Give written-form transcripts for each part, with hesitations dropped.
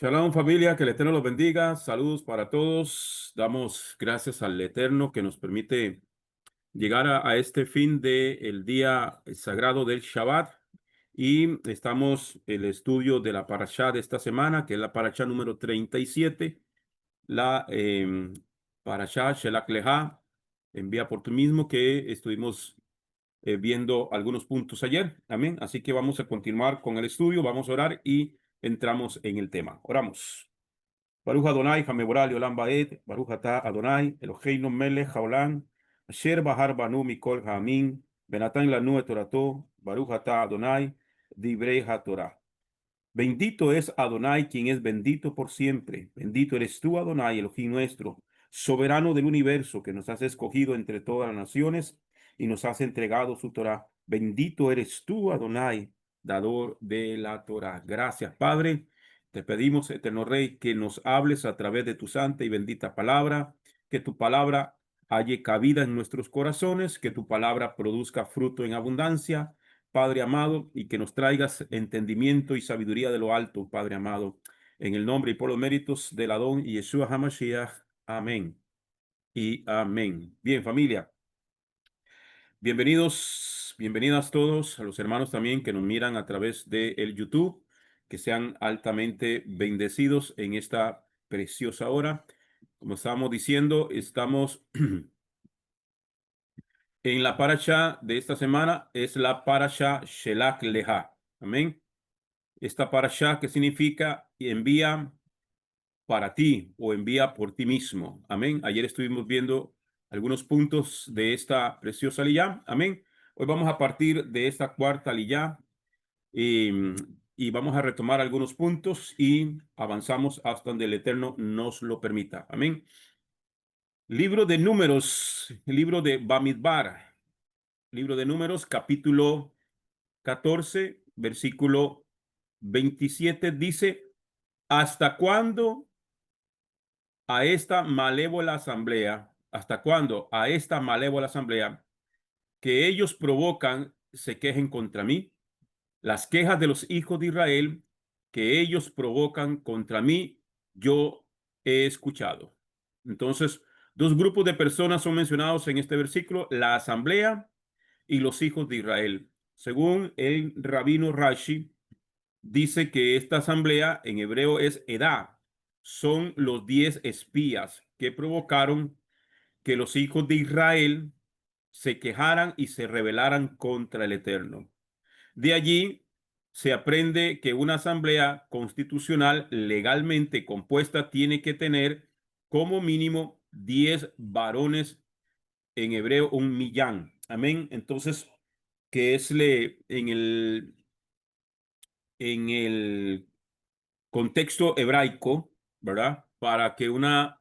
Shalom familia, que el Eterno los bendiga. Saludos para todos. Damos gracias al Eterno que nos permite llegar a este fin del día sagrado del Shabbat. Y estamos en el estudio de la parashá de esta semana, que es la parashá número 37, la parashá Shelach Leha, envía por tú mismo, que estuvimos viendo algunos puntos ayer. Amén. Así que vamos a continuar con el estudio, vamos a orar y entramos en el tema. Oramos. Baruch Adonai, Hameborah, Olam Baed, Baruch Ata Adonai, Eloheinu Melech Haolam, Asher Bahar Banu Mikol Ha'amin, Benatan Lanu et Torato, Baruch Ata Adonai, Divrei HaTorah. Bendito es Adonai, quien es bendito por siempre. Bendito eres tú, Adonai, Elohim nuestro, soberano del universo, que nos has escogido entre todas las naciones y nos has entregado su Torah. Bendito eres tú, Adonai, dador de la Torah. Gracias, Padre. Te pedimos, eterno Rey, que nos hables a través de tu santa y bendita palabra, que tu palabra halle cabida en nuestros corazones, que tu palabra produzca fruto en abundancia, Padre amado, y que nos traigas entendimiento y sabiduría de lo alto, Padre amado, en el nombre y por los méritos del Adón y Yeshua HaMashiach. Amén y amén. Bien, familia, bienvenidos, bienvenidas todos, a los hermanos también que nos miran a través de el YouTube, que sean altamente bendecidos en esta preciosa hora. Como estábamos diciendo, estamos en la parasha de esta semana, es la parasha Shelach Leha. Amén. Esta parashá que significa envía para ti o envía por ti mismo. Amén. Ayer estuvimos viendo algunos puntos de esta preciosa liyá. Amén. Hoy vamos a partir de esta cuarta liyá y vamos a retomar algunos puntos y avanzamos hasta donde el Eterno nos lo permita. Amén. Libro de Números, libro de Bamidbar, libro de Números, capítulo 14, versículo 27 dice: ¿Hasta cuándo a esta malévola asamblea, hasta cuándo a esta malévola asamblea que ellos provocan se quejen contra mí? Las quejas de los hijos de Israel que ellos provocan contra mí, yo he escuchado. Entonces, dos grupos de personas son mencionados en este versículo: la asamblea y los hijos de Israel. Según el rabino Rashi, dice que esta asamblea en hebreo es Edá. Son los 10 espías que provocaron que los hijos de Israel se quejaran y se rebelaran contra el Eterno. De allí se aprende que una asamblea constitucional legalmente compuesta tiene que tener como mínimo 10 varones, en hebreo un millán. Amén. Entonces, que es en el contexto hebraico, ¿verdad? Para que una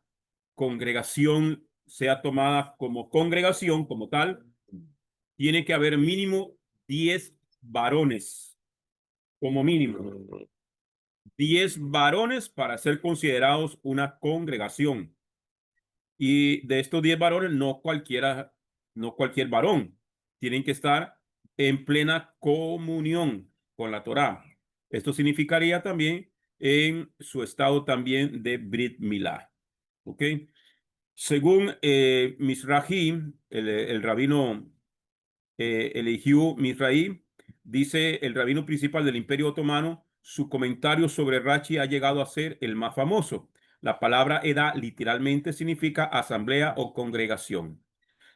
congregación sea tomada como congregación, como tal, tiene que haber mínimo 10 varones, como mínimo. 10 varones para ser considerados una congregación. Y de estos 10 varones, no cualquier varón. Tienen que estar en plena comunión con la Torá. Esto significaría también en su estado también de Brit Milá. ¿Ok? Según Mizrahi, el rabino Elihu Mizrahi, dice el rabino principal del Imperio Otomano, su comentario sobre Rashi ha llegado a ser el más famoso. La palabra Edá literalmente significa asamblea o congregación.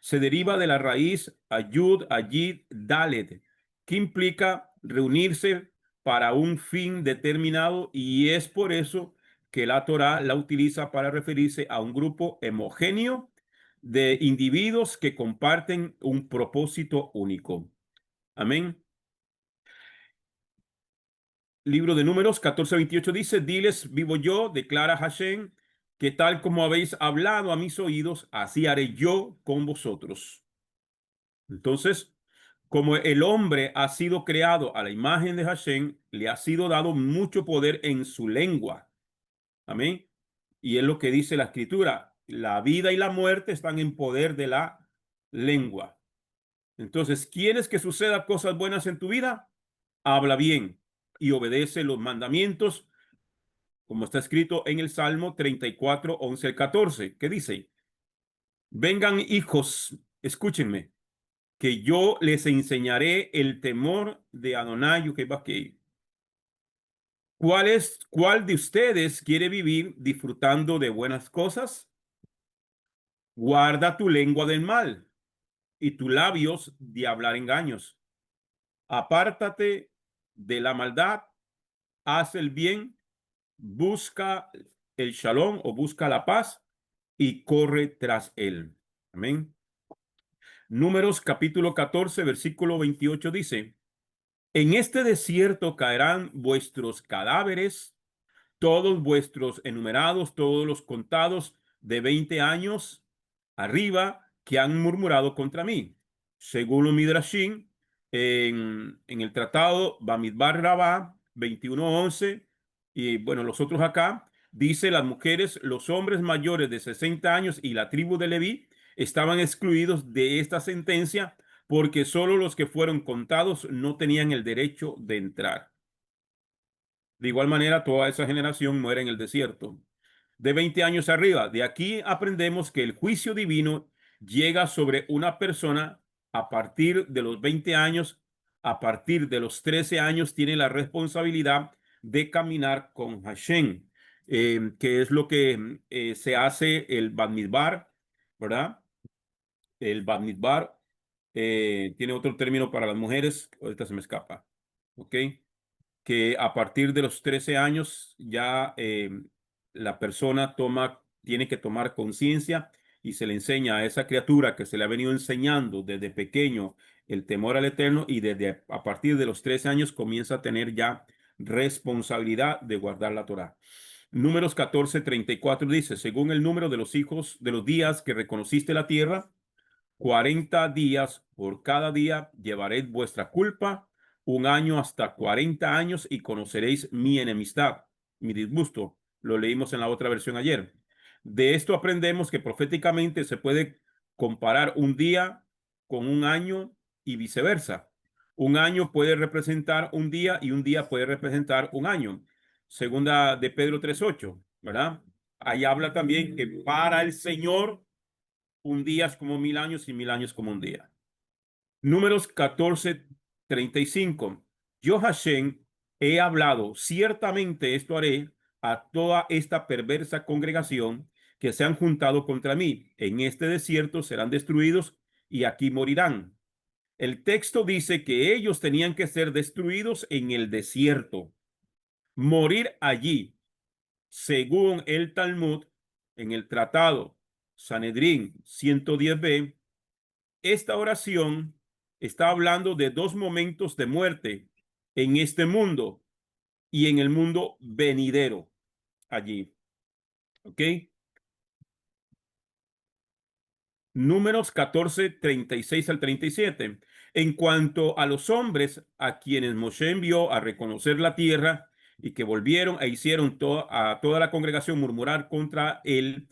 Se deriva de la raíz Ayud, Ayid, Dalet, que implica reunirse para un fin determinado, y es por eso que la Torá la utiliza para referirse a un grupo homogéneo de individuos que comparten un propósito único. Amén. Libro de Números 14:28 dice: Diles, vivo yo, declara Hashem, que tal como habéis hablado a mis oídos, así haré yo con vosotros. Entonces, como el hombre ha sido creado a la imagen de Hashem, le ha sido dado mucho poder en su lengua. Amén. Y es lo que dice la escritura: la vida y la muerte están en poder de la lengua. Entonces, ¿quieres que suceda cosas buenas en tu vida? Habla bien y obedece los mandamientos como está escrito en el Salmo 34, 11 al 14, que dice: Vengan hijos, escúchenme, que yo les enseñaré el temor de Adonai Yuhebakei. ¿Cuál de ustedes quiere vivir disfrutando de buenas cosas? Guarda tu lengua del mal y tus labios de hablar engaños. Apártate de la maldad, haz el bien, busca el shalom o busca la paz y corre tras él. Amén. Números capítulo 14, versículo 28 dice: En este desierto caerán vuestros cadáveres, todos vuestros enumerados, todos los contados de 20 años arriba que han murmurado contra mí. Según los Midrashim, en el tratado Bamidbar Rabá 21:11, y bueno, los otros acá, dice: las mujeres, los hombres mayores de 60 años y la tribu de Leví estaban excluidos de esta sentencia porque solo los que fueron contados no tenían el derecho de entrar. De igual manera, toda esa generación muere en el desierto. De 20 años arriba. De aquí aprendemos que el juicio divino llega sobre una persona a partir de los 20 años. A partir de los 13 años tiene la responsabilidad de caminar con Hashem, que es lo que se hace el Bat Midbar, ¿verdad? El Bat Midbar tiene otro término para las mujeres, ahorita se me escapa, ¿ok? Que a partir de los 13 años ya la persona tiene que tomar conciencia y se le enseña a esa criatura que se le ha venido enseñando desde pequeño el temor al Eterno, y desde a partir de los 13 años comienza a tener ya responsabilidad de guardar la Torá. Números 14:34 dice: según el número de los hijos de los días que reconociste la tierra, 40 días por cada día llevaréis vuestra culpa, un año hasta 40 años, y conoceréis mi enemistad, mi disgusto. Lo leímos en la otra versión ayer. De esto aprendemos que proféticamente se puede comparar un día con un año y viceversa. Un año puede representar un día y un día puede representar un año. Segunda de Pedro 3:8, ¿verdad? Ahí habla también que para el Señor un día es como 1000 años y 1000 años como un día. Números 14:35. Yo, Hashem, he hablado, ciertamente esto haré a toda esta perversa congregación que se han juntado contra mí. En este desierto serán destruidos y aquí morirán. El texto dice que ellos tenían que ser destruidos en el desierto, morir allí, según el Talmud, en el tratado Sanedrín 110b. Esta oración está hablando de dos momentos de muerte en este mundo y en el mundo venidero allí. ¿Ok? Números 14:36 al 37. En cuanto a los hombres a quienes Moshe envió a reconocer la tierra y que volvieron e hicieron a toda la congregación murmurar contra él,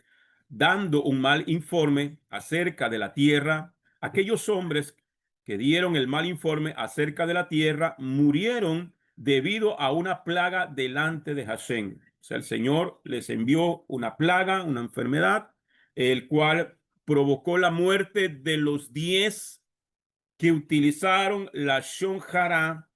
dando un mal informe acerca de la tierra, aquellos hombres que dieron el mal informe acerca de la tierra murieron debido a una plaga delante de Hashem. O sea, el Señor les envió una plaga, una enfermedad, el cual provocó la muerte de los 10 que utilizaron la Shonjara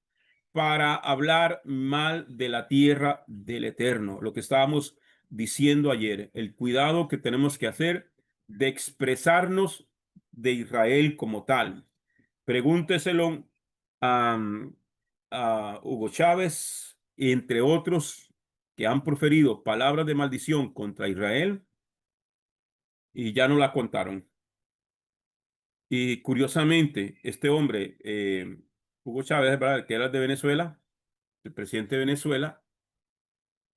para hablar mal de la tierra del Eterno. Lo que estábamos diciendo ayer, el cuidado que tenemos que hacer de expresarnos de Israel como tal. Pregúnteselo a, a Hugo Chávez, entre otros, que han proferido palabras de maldición contra Israel y ya no la contaron. Y curiosamente, este hombre, Hugo Chávez, ¿verdad?, que era de Venezuela, el presidente de Venezuela,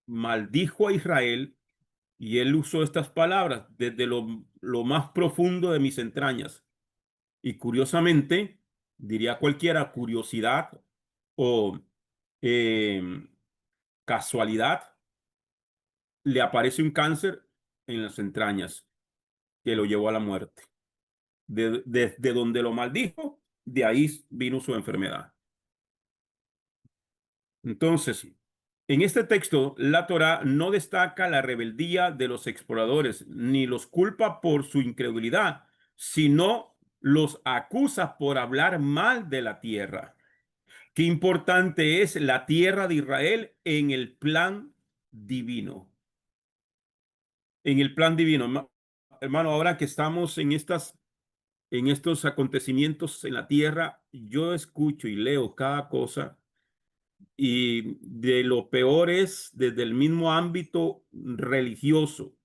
maldijo a Israel, y él usó estas palabras: desde lo más profundo de mis entrañas. Y curiosamente, diría cualquiera, curiosidad o eh, casualidad, le aparece un cáncer en las entrañas que lo llevó a la muerte. Desde donde lo maldijo, de ahí vino su enfermedad. Entonces, En este texto, la Torá no destaca la rebeldía de los exploradores, ni los culpa por su incredulidad, sino los acusa por hablar mal de la tierra. Qué importante es la tierra de Israel en el plan divino. En el plan divino, hermano, ahora que estamos en estos acontecimientos en la tierra, yo escucho y leo cada cosa y de lo peor es desde el mismo ámbito religioso,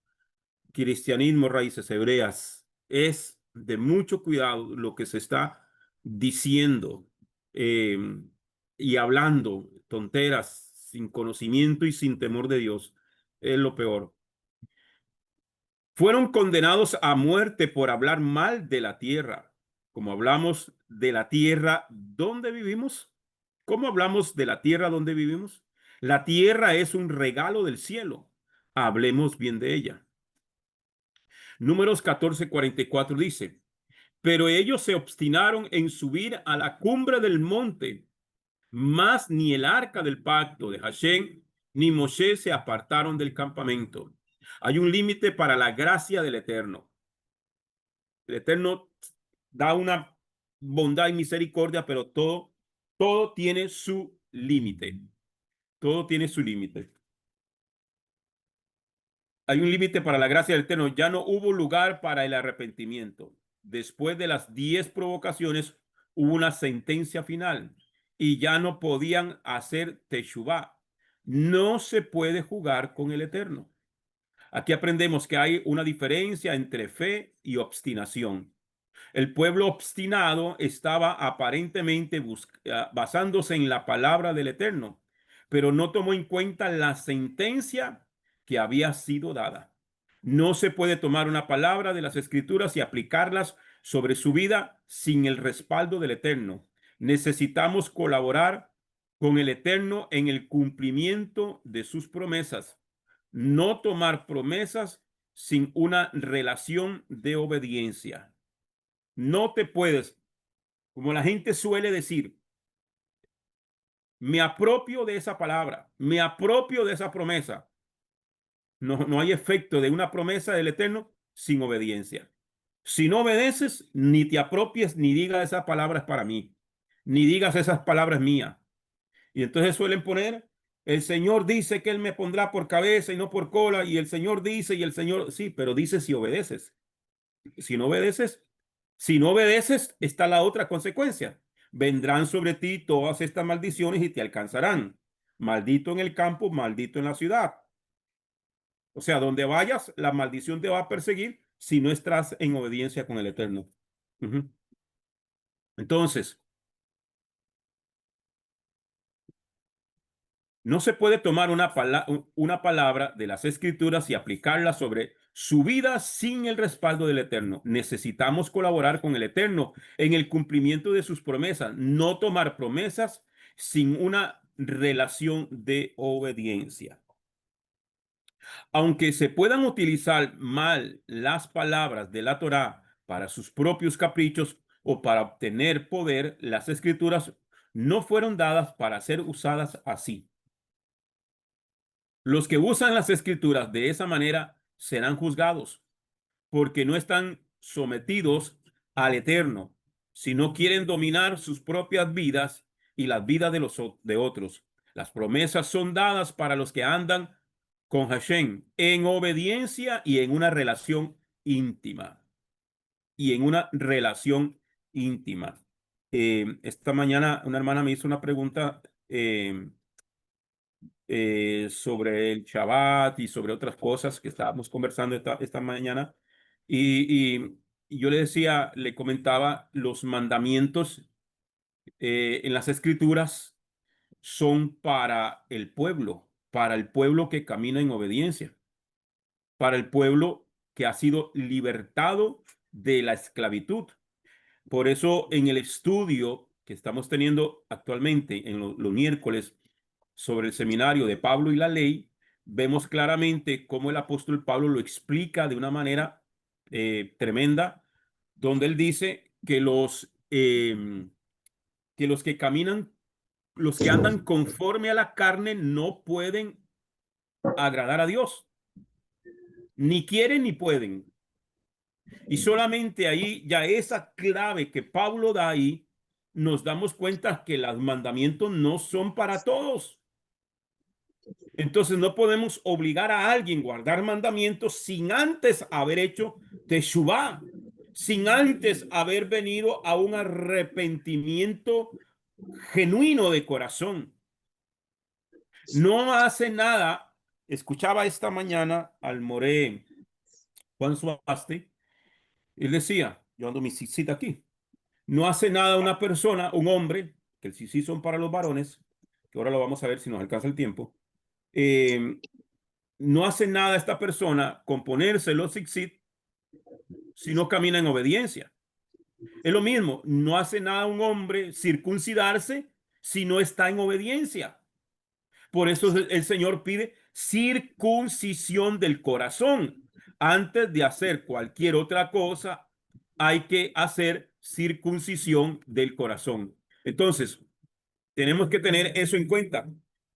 cristianismo, raíces hebreas. Es de mucho cuidado lo que se está diciendo eh, y hablando tonteras sin conocimiento y sin temor de Dios. Es lo peor. Fueron condenados a muerte por hablar mal de la tierra. Como hablamos de la tierra donde vivimos, ¿cómo hablamos de la tierra donde vivimos? La tierra es un regalo del cielo. Hablemos bien de ella. Números 14:44 dice, pero ellos se obstinaron en subir a la cumbre del monte, mas ni el arca del pacto de Hashem ni Moshe se apartaron del campamento. Hay un límite para la gracia del Eterno. El Eterno da una bondad y misericordia, pero todo tiene su límite. Todo tiene su límite. Hay un límite para la gracia del Eterno. Ya no hubo lugar para el arrepentimiento. Después de las 10 provocaciones, hubo una sentencia final y ya no podían hacer teshuvá. No se puede jugar con el Eterno. Aquí aprendemos que hay una diferencia entre fe y obstinación. El pueblo obstinado estaba aparentemente basándose en la palabra del Eterno, pero no tomó en cuenta la sentencia que había sido dada. No se puede tomar una palabra de las Escrituras y aplicarlas sobre su vida sin el respaldo del Eterno. Necesitamos colaborar con el Eterno en el cumplimiento de sus promesas. No tomar promesas sin una relación de obediencia. No te puedes, como la gente suele decir, me apropio de esa palabra, me apropio de esa promesa. No hay efecto de una promesa del Eterno sin obediencia. Si no obedeces, ni te apropies, ni digas esas palabras para mí, ni digas esas palabras mías. Y entonces suelen poner, el Señor dice que Él me pondrá por cabeza y no por cola, y el Señor dice, y el Señor, sí, pero dice si obedeces. Si no obedeces, si no obedeces, está la otra consecuencia. Vendrán sobre ti todas estas maldiciones y te alcanzarán. Maldito en el campo, maldito en la ciudad. O sea, donde vayas, la maldición te va a perseguir si no estás en obediencia con el Eterno. Ujú. Entonces, no se puede tomar una palabra de las Escrituras y aplicarla sobre su vida sin el respaldo del Eterno. Necesitamos colaborar con el Eterno en el cumplimiento de sus promesas, no tomar promesas sin una relación de obediencia. Aunque se puedan utilizar mal las palabras de la Torá para sus propios caprichos o para obtener poder, las Escrituras no fueron dadas para ser usadas así. Los que usan las escrituras de esa manera serán juzgados porque no están sometidos al Eterno, sino quieren dominar sus propias vidas y las vidas de otros. Las promesas son dadas para los que andan con Hashem en obediencia y en una relación íntima. Y en una relación íntima. Esta mañana una hermana me hizo una pregunta sobre el Shabbat y sobre otras cosas que estábamos conversando esta mañana. Y yo le decía, le comentaba, los mandamientos en las escrituras son para el pueblo que camina en obediencia, para el pueblo que ha sido libertado de la esclavitud. Por eso en el estudio que estamos teniendo actualmente en los miércoles sobre el seminario de Pablo y la ley, vemos claramente cómo el apóstol Pablo lo explica de una manera tremenda, donde él dice que los que caminan los que andan conforme a la carne no pueden agradar a Dios. Ni quieren ni pueden. Y solamente ahí, ya esa clave que Pablo da ahí, nos damos cuenta que los mandamientos no son para todos. Entonces no podemos obligar a alguien a guardar mandamientos sin antes haber hecho teshuvá, sin antes haber venido a un arrepentimiento genuino de corazón. No hace nada. Escuchaba esta mañana al Moré Juan Suaste. Él decía, yo ando mi cita aquí. No hace nada una persona, un hombre, que el sí son para los varones, que ahora lo vamos a ver si nos alcanza el tiempo. No hace nada esta persona con ponerse los tzitzit si no camina en obediencia. Es lo mismo, no hace nada un hombre circuncidarse si no está en obediencia. Por eso el Señor pide circuncisión del corazón. Antes de hacer cualquier otra cosa, hay que hacer circuncisión del corazón. Entonces, tenemos que tener eso en cuenta.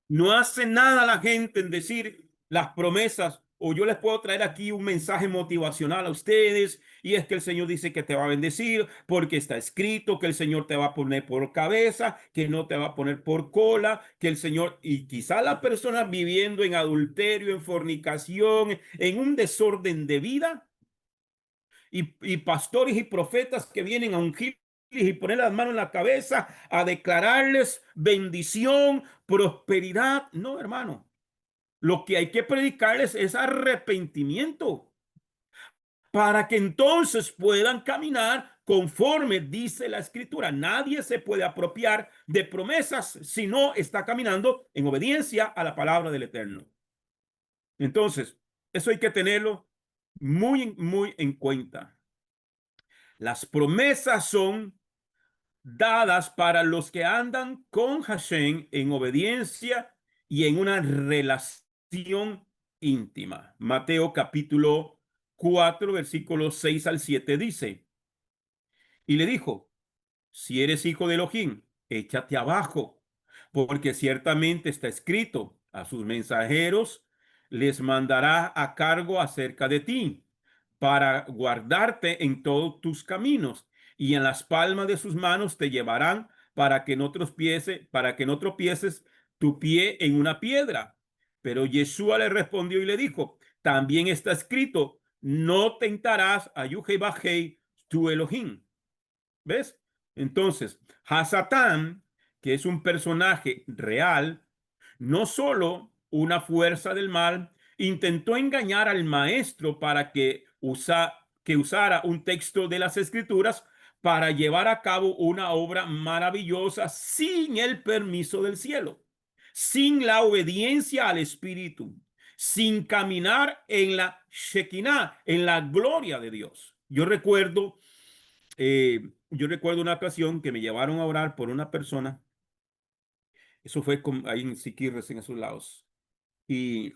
No hace nada la gente en decir las promesas, o yo les puedo traer aquí un mensaje motivacional a ustedes, y es que el Señor dice que te va a bendecir, porque está escrito que el Señor te va a poner por cabeza, que no te va a poner por cola, que el Señor, y quizá la persona viviendo en adulterio, en fornicación, en un desorden de vida, y pastores y profetas que vienen a ungir y poner las manos en la cabeza a declararles bendición, prosperidad. No, hermano. Lo que hay que predicarles es arrepentimiento para que entonces puedan caminar conforme dice la escritura. Nadie se puede apropiar de promesas si no está caminando en obediencia a la palabra del Eterno. Entonces, eso hay que tenerlo muy, muy en cuenta. Las promesas son dadas para los que andan con Hashem en obediencia y en una relación íntima. Mateo capítulo 4, versículos 6 al 7 dice, y le dijo, si eres hijo de Elohim, échate abajo, porque ciertamente está escrito, a sus mensajeros les mandará a cargo acerca de ti, para guardarte en todos tus caminos, y en las palmas de sus manos te llevarán para que no tropieces tu pie en una piedra. Pero Yeshua le respondió y le dijo, también está escrito, no tentarás a Yahweh tu Elohim. ¿Ves? Entonces, Hasatán, que es un personaje real, no solo una fuerza del mal, intentó engañar al maestro para que usara un texto de las escrituras para llevar a cabo una obra maravillosa sin el permiso del cielo, sin la obediencia al Espíritu, sin caminar en la Shekinah, en la gloria de Dios. Yo recuerdo una ocasión que me llevaron a orar por una persona. Eso fue ahí en Siquirres, en esos lados. Y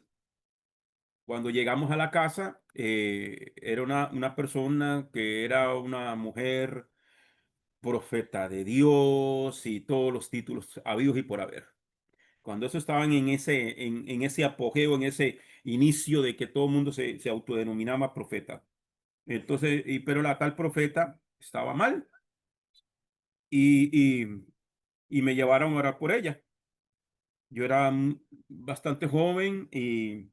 cuando llegamos a la casa, era una persona que era una mujer profeta de Dios y todos los títulos habidos y por haber. Cuando eso estaban en ese apogeo, en ese inicio de que todo el mundo se autodenominaba profeta. Entonces, pero la tal profeta estaba mal y, y, y me llevaron a orar por ella. Yo era bastante joven y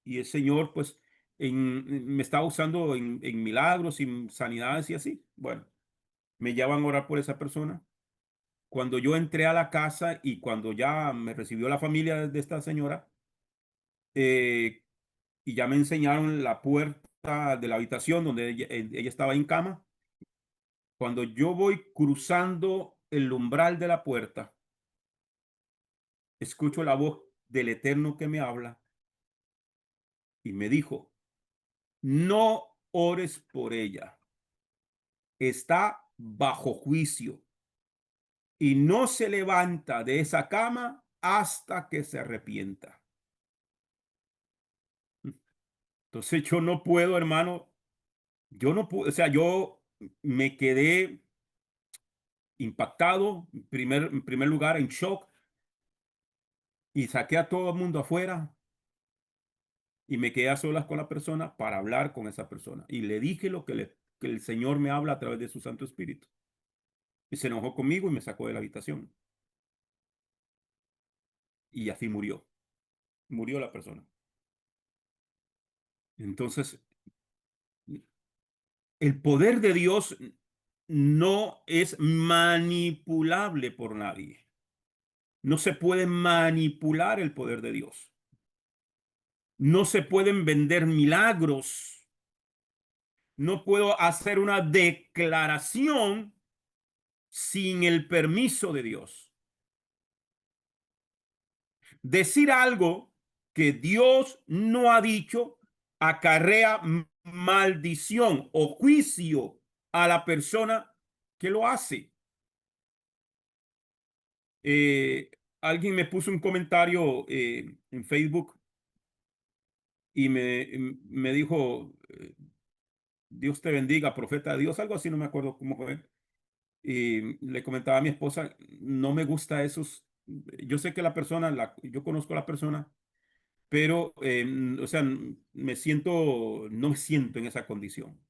el Señor, pues, me estaba usando en milagros y sanidades y así. Bueno, me llevan a orar por esa persona. Cuando yo entré a la casa y cuando ya me recibió la familia de esta señora, eh, y ya me enseñaron la puerta de la habitación donde ella estaba en cama, cuando yo voy cruzando el umbral de la puerta, escucho la voz del Eterno que me habla y me dijo, no ores por ella, está bajo juicio y no se levanta de esa cama hasta que se arrepienta. Entonces yo no puedo, hermano, yo no puedo, o sea, yo me quedé impactado, en primer lugar, en shock, y saqué a todo el mundo afuera y me quedé a solas con la persona para hablar con esa persona. Y le dije que el Señor me habla a través de su Santo Espíritu. Y se enojó conmigo y me sacó de la habitación. Y así murió. Murió la persona. Entonces, el poder de Dios no es manipulable por nadie. No se puede manipular el poder de Dios. No se pueden vender milagros. No puedo hacer una declaración sin el permiso de Dios. Decir algo que Dios no ha dicho acarrea maldición o juicio a la persona que lo hace. Eh, Alguien me puso un comentario en Facebook y me dijo, Dios te bendiga, profeta de Dios, algo así, no me acuerdo cómo fue. Y le comentaba a mi esposa, no me gusta esos, yo sé que la persona, yo conozco a la persona, pero, o sea, no me siento en esa condición,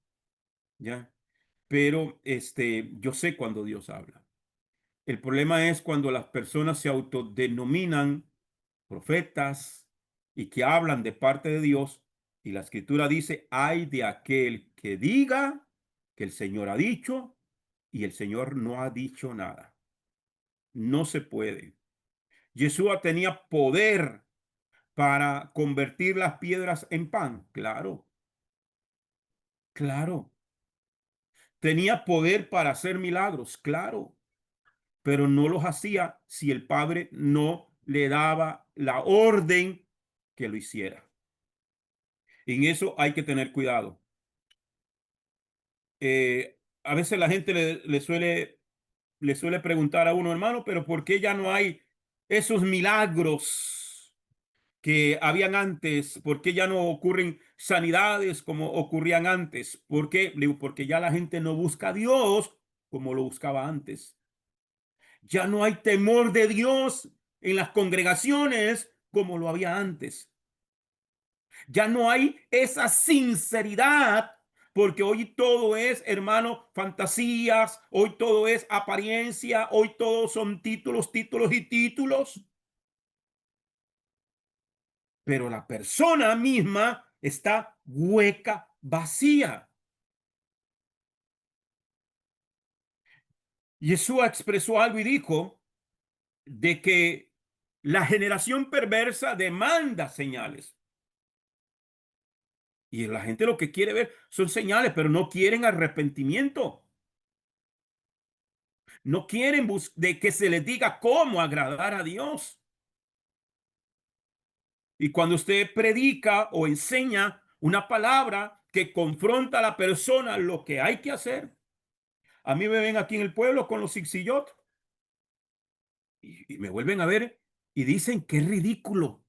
¿ya? Pero, yo sé cuando Dios habla. El problema es cuando las personas se autodenominan profetas y que hablan de parte de Dios y la escritura dice, ay de aquel que diga que el Señor ha dicho y el Señor no ha dicho nada. No se puede. Yeshua tenía poder para convertir las piedras en pan. Claro, claro. Tenía poder para hacer milagros. Claro, pero no los hacía si el Padre no le daba la orden que lo hiciera. En eso hay que tener cuidado. A veces la gente le suele preguntar a uno, hermano, pero ¿por qué ya no hay esos milagros que habían antes? ¿Por qué ya no ocurren sanidades como ocurrían antes? ¿Por qué? Le digo, porque ya la gente no busca a Dios como lo buscaba antes. Ya no hay temor de Dios en las congregaciones como lo había antes. Ya no hay esa sinceridad, porque hoy todo es, hermano, fantasías, hoy todo es apariencia, hoy todo son títulos, títulos y títulos, pero la persona misma está hueca, vacía. Yeshua expresó algo y dijo de que la generación perversa demanda señales. Y la gente lo que quiere ver son señales, pero no quieren arrepentimiento. No quieren de que se les diga cómo agradar a Dios. Y cuando usted predica o enseña una palabra que confronta a la persona lo que hay que hacer. A mí me ven aquí en el pueblo con los Sixillot y me vuelven a ver y dicen que es ridículo.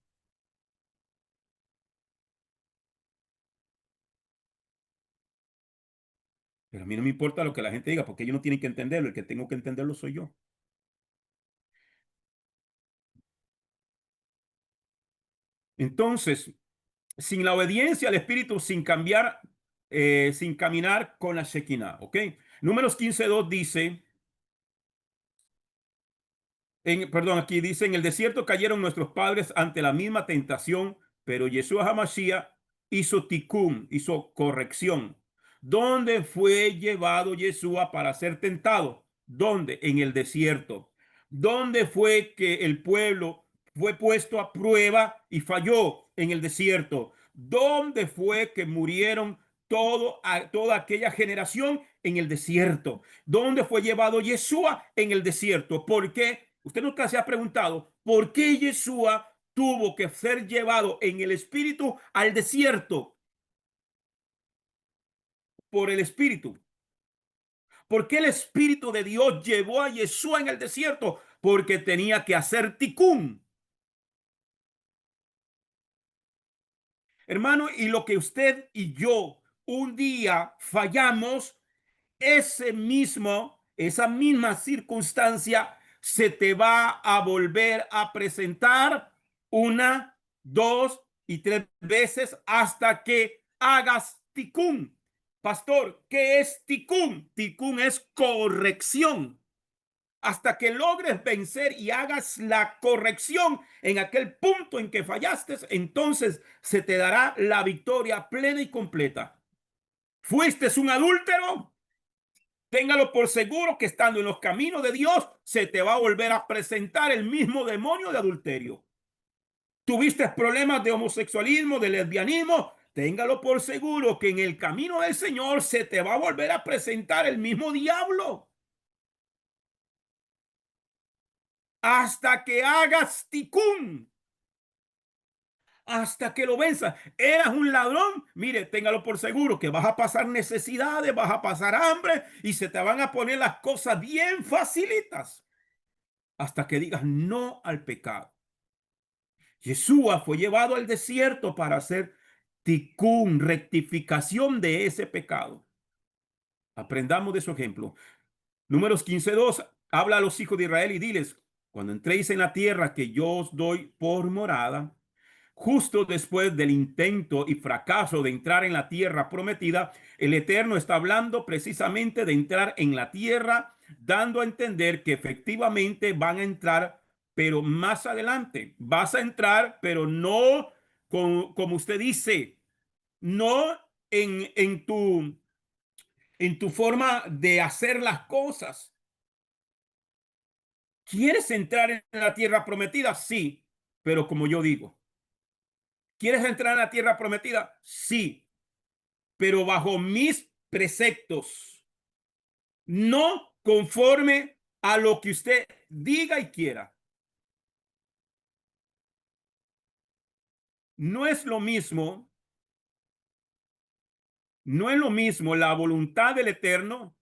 Pero a mí no me importa lo que la gente diga porque ellos no tienen que entenderlo. El que tengo que entenderlo soy yo. Entonces, sin la obediencia al Espíritu, sin cambiar, sin caminar con la Shekinah, ¿ok? Números 15:2 dice, perdón, aquí dice, en el desierto cayeron nuestros padres ante la misma tentación, pero Yeshua HaMashiach hizo tikkun, hizo corrección. ¿Dónde fue llevado Yeshua para ser tentado? ¿Dónde? En el desierto. ¿Dónde fue que el pueblo fue puesto a prueba y falló? En el desierto. ¿Dónde fue que murieron toda aquella generación? En el desierto. ¿Dónde fue llevado Yeshua? En el desierto. ¿Por qué? Usted nunca se ha preguntado por qué Yeshua tuvo que ser llevado en el espíritu al desierto por el espíritu. ¿Por qué el espíritu de Dios llevó a Yeshua en el desierto? Porque tenía que hacer ticún. Hermano, y lo que usted y yo un día fallamos, esa misma circunstancia se te va a volver a presentar una, dos y tres veces hasta que hagas ticún. Pastor, ¿qué es ticún? Ticún es corrección. Hasta que logres vencer y hagas la corrección en aquel punto en que fallaste, entonces se te dará la victoria plena y completa. ¿Fuiste un adúltero? Téngalo por seguro que estando en los caminos de Dios, se te va a volver a presentar el mismo demonio de adulterio. ¿Tuviste problemas de homosexualismo, de lesbianismo? Téngalo por seguro que en el camino del Señor se te va a volver a presentar el mismo diablo. Hasta que hagas ticún, hasta que lo venzas. Eras un ladrón, mire, téngalo por seguro que vas a pasar necesidades, vas a pasar hambre y se te van a poner las cosas bien facilitas hasta que digas no al pecado. Yeshua fue llevado al desierto para hacer ticún, rectificación de ese pecado. Aprendamos de su ejemplo. Números 15:2, habla a los hijos de Israel y diles, cuando entréis en la tierra que yo os doy por morada, justo después del intento y fracaso de entrar en la tierra prometida, el Eterno está hablando precisamente de entrar en la tierra, dando a entender que efectivamente van a entrar, pero más adelante. Vas a entrar, pero no como usted dice, no en tu forma de hacer las cosas. ¿Quieres entrar en la tierra prometida? Sí, pero como yo digo. ¿Quieres entrar en la tierra prometida? Sí, pero bajo mis preceptos, no conforme a lo que usted diga y quiera. No es lo mismo, no es lo mismo la voluntad del Eterno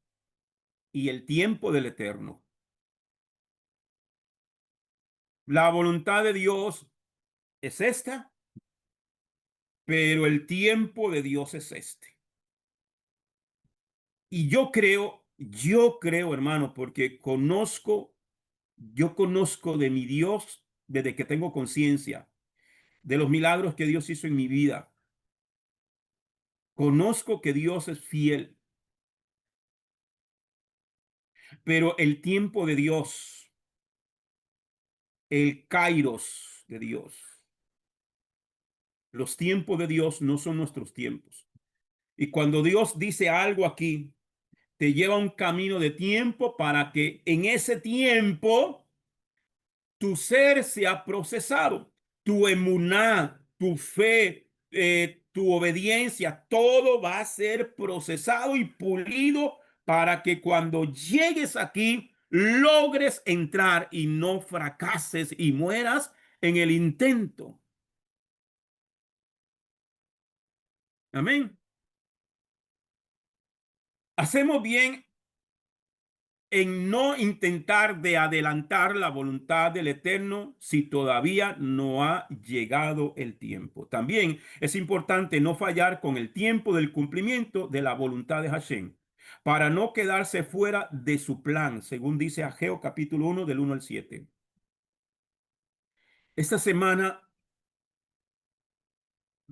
y el tiempo del Eterno. La voluntad de Dios es esta, pero el tiempo de Dios es este. Y yo creo, hermano, porque yo conozco de mi Dios desde que tengo conciencia, de los milagros que Dios hizo en mi vida. Conozco que Dios es fiel, pero el tiempo de Dios, el kairos de Dios, los tiempos de Dios no son nuestros tiempos. Y cuando Dios dice algo aquí, te lleva un camino de tiempo para que en ese tiempo tu ser sea procesado, tu emuná, tu fe, tu obediencia, todo va a ser procesado y pulido para que cuando llegues aquí logres entrar y no fracases y mueras en el intento. Amén. Hacemos bien en no intentar de adelantar la voluntad del Eterno si todavía no ha llegado el tiempo. También es importante no fallar con el tiempo del cumplimiento de la voluntad de Hashem, para no quedarse fuera de su plan, según dice Ageo capítulo 1 del 1 al 7. Esta semana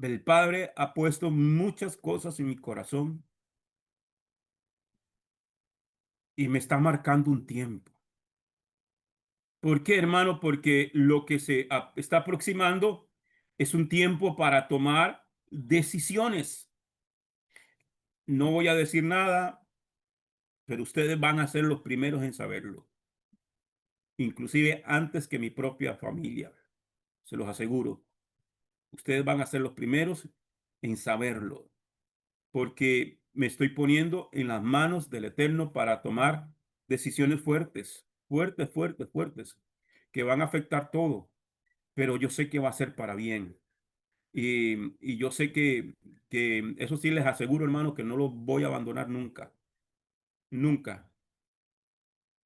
el Padre ha puesto muchas cosas en mi corazón y me está marcando un tiempo. ¿Por qué, hermano? Porque lo que se está aproximando es un tiempo para tomar decisiones. No voy a decir nada, pero ustedes van a ser los primeros en saberlo, inclusive antes que mi propia familia, se los aseguro. Ustedes van a ser los primeros en saberlo, porque me estoy poniendo en las manos del Eterno para tomar decisiones fuertes, fuertes, fuertes, fuertes, que van a afectar todo, pero yo sé que va a ser para bien. Y yo sé que eso sí les aseguro, hermano, que no lo voy a abandonar nunca, nunca.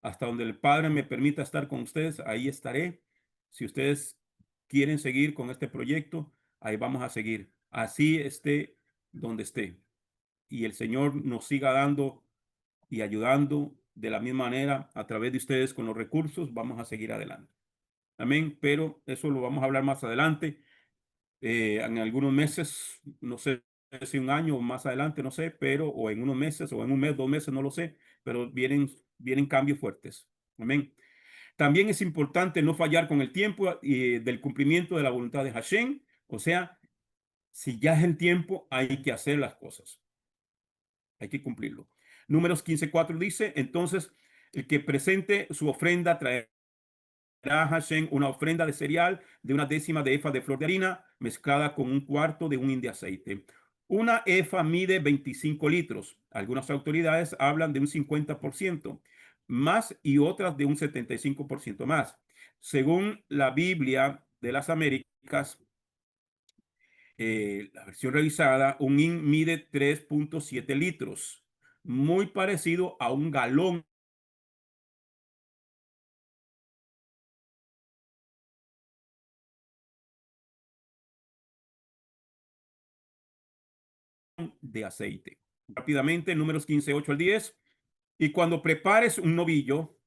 Hasta donde el Padre me permita estar con ustedes, ahí estaré. Si ustedes quieren seguir con este proyecto, ahí vamos a seguir. Así esté donde esté. Y el Señor nos siga dando y ayudando de la misma manera a través de ustedes con los recursos, vamos a seguir adelante. Amén. Pero eso lo vamos a hablar más adelante. En algunos meses, no sé si un año o más adelante, no sé, pero o en unos meses o en un mes, 2 meses, no lo sé, pero vienen cambios fuertes. Amén. También es importante no fallar con el tiempo del cumplimiento de la voluntad de Hashem. O sea, si ya es el tiempo, hay que hacer las cosas. Hay que cumplirlo. Números 15:4 dice, entonces, el que presente su ofrenda traerá a Hashem una ofrenda de cereal de una décima de efa de flor de harina mezclada con un cuarto de un hin de aceite. Una efa mide 25 litros. Algunas autoridades hablan de un 50% más y otras de un 75% más. Según la Biblia de las Américas, la versión revisada, un hin mide 3.7 litros, muy parecido a un galón de aceite. Rápidamente, números 15:8 al 10. Y cuando prepares un novillo,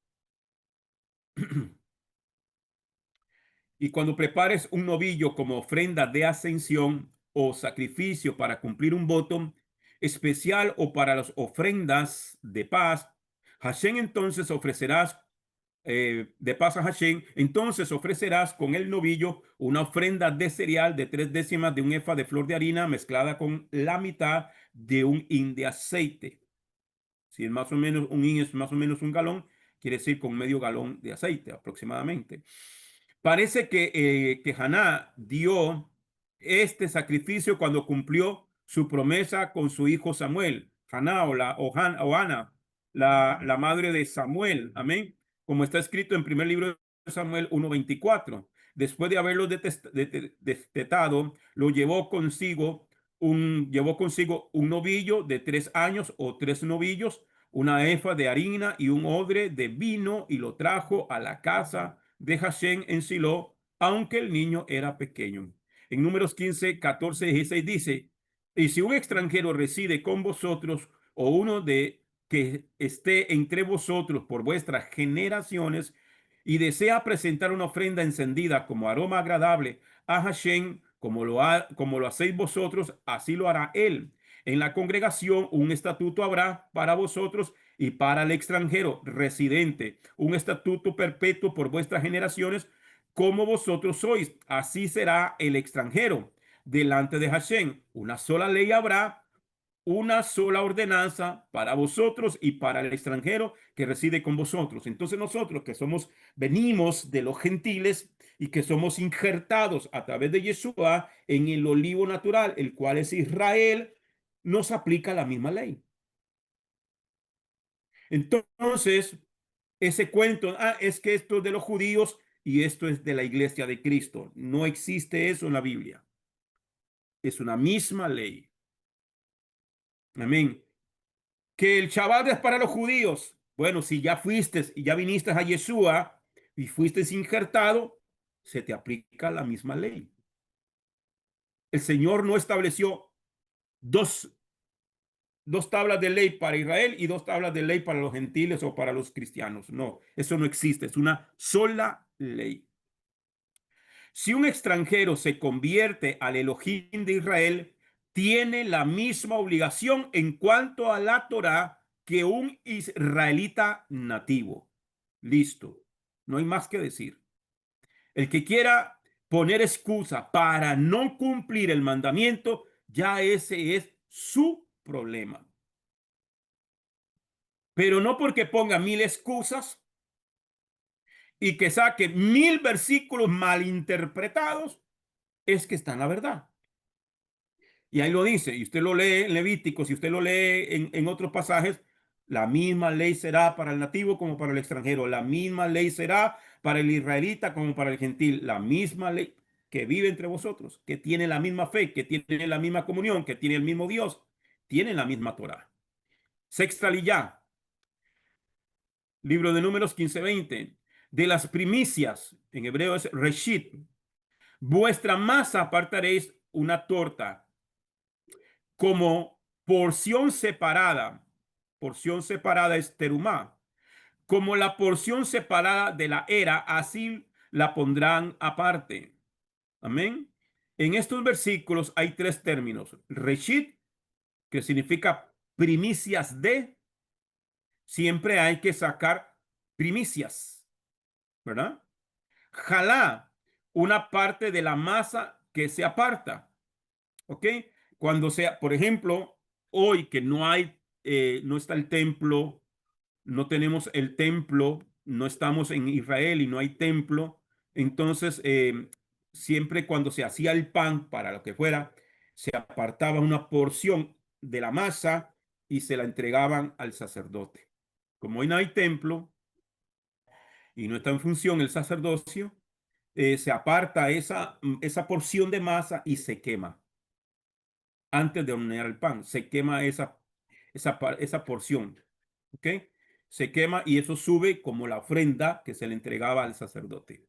y cuando prepares un novillo como ofrenda de ascensión o sacrificio para cumplir un voto especial o para las ofrendas de paz, Hashem entonces ofrecerás de paz a Hashem, entonces ofrecerás con el novillo una ofrenda de cereal de 3 décimas de un efa de flor de harina mezclada con la mitad de un hin de aceite. Si es más o menos un hin, es más o menos un galón, quiere decir con medio galón de aceite aproximadamente. Parece que Haná dio este sacrificio cuando cumplió su promesa con su hijo Samuel. Haná o Ana, la madre de Samuel. Amén. Como está escrito en primer libro de Samuel 1:24. Después de haberlo destetado, lo llevó consigo un novillo de 3 años o 3 novillos, una efa de harina y un odre de vino, y lo trajo a la casa de Hashem en Silo, aunque el niño era pequeño. En Números 15:14 y 16 dice, y si un extranjero reside con vosotros o uno de que esté entre vosotros por vuestras generaciones y desea presentar una ofrenda encendida como aroma agradable a Hashem, como lo hacéis vosotros, así lo hará él. En la congregación un estatuto habrá para vosotros y para el extranjero residente, un estatuto perpetuo por vuestras generaciones, como vosotros sois. Así será el extranjero delante de Hashem. Una sola ley habrá, una sola ordenanza para vosotros y para el extranjero que reside con vosotros. Entonces nosotros que venimos de los gentiles y que somos injertados a través de Yeshua en el olivo natural, el cual es Israel, nos aplica la misma ley. Entonces, ese cuento, es que esto es de los judíos y esto es de la iglesia de Cristo. No existe eso en la Biblia. Es una misma ley. Amén. Que el Shabbat es para los judíos. Bueno, si ya fuiste y ya viniste a Yeshua y fuiste injertado, se te aplica la misma ley. El Señor no estableció dos, dos tablas de ley para Israel y dos tablas de ley para los gentiles o para los cristianos. No, eso no existe. Es una sola ley. Si un extranjero se convierte al Elohim de Israel, tiene la misma obligación en cuanto a la Torá que un israelita nativo. Listo. No hay más que decir. El que quiera poner excusa para no cumplir el mandamiento, ya ese es su problema. Pero no porque ponga 1000 excusas y que saque 1000 versículos malinterpretados, es que está en la verdad. Y ahí lo dice, y usted lo lee en Levítico, si usted lo lee en otros pasajes, la misma ley será para el nativo como para el extranjero, la misma ley será para el israelita como para el gentil, la misma ley que vive entre vosotros, que tiene la misma fe, que tiene la misma comunión, que tiene el mismo Dios, tiene la misma Torah. Sexta liyá, libro de Números 15:20, de las primicias, en hebreo es reshit, vuestra masa apartaréis una torta como porción separada es terumá, como la porción separada de la era, así la pondrán aparte. Amén. En estos versículos hay tres términos. Reshit, que significa primicias de. Siempre hay que sacar primicias, ¿verdad? Jalá, una parte de la masa que se aparta. ¿Ok? Cuando sea, por ejemplo, hoy que no hay, no está el templo, no tenemos el templo, no estamos en Israel y no hay templo, entonces siempre cuando se hacía el pan para lo que fuera, se apartaba una porción de la masa y se la entregaban al sacerdote. Como hoy no hay templo y no está en función el sacerdocio, se aparta esa porción de masa y se quema antes de hornear el pan. Se quema esa porción. ¿Ok? Se quema y eso sube como la ofrenda que se le entregaba al sacerdote.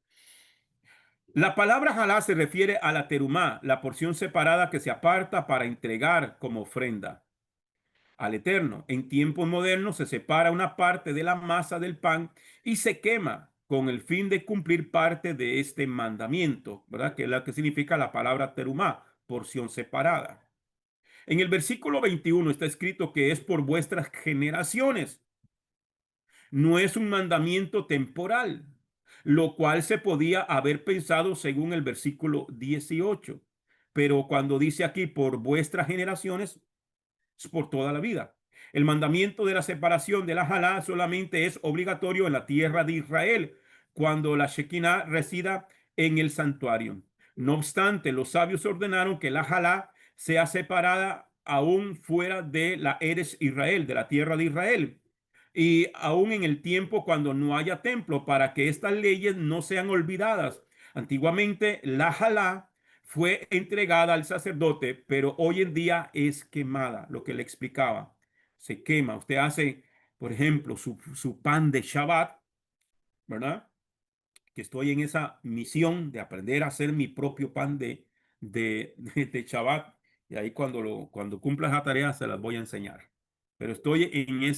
La palabra jalá se refiere a la terumá, la porción separada que se aparta para entregar como ofrenda al Eterno. En tiempos modernos se separa una parte de la masa del pan y se quema con el fin de cumplir parte de este mandamiento, ¿verdad? Que es lo que significa la palabra terumá, porción separada. En el versículo 21 está escrito que es por vuestras generaciones. No es un mandamiento temporal, lo cual se podía haber pensado según el versículo 18. Pero cuando dice aquí por vuestras generaciones, es por toda la vida. El mandamiento de la separación de la Jalá solamente es obligatorio en la tierra de Israel, cuando la Shekinah resida en el santuario. No obstante, los sabios ordenaron que la Jalá sea separada aún fuera de la Eres Israel, de la tierra de Israel, y aún en el tiempo cuando no haya templo, para que estas leyes no sean olvidadas. Antiguamente, la Jalá fue entregada al sacerdote, pero hoy en día es quemada, lo que le explicaba. Se quema. Usted hace, por ejemplo, su pan de Shabbat, ¿verdad? Que estoy en esa misión de aprender a hacer mi propio pan de Shabbat. Y ahí cuando cumpla esa tarea se las voy a enseñar. Pero estoy en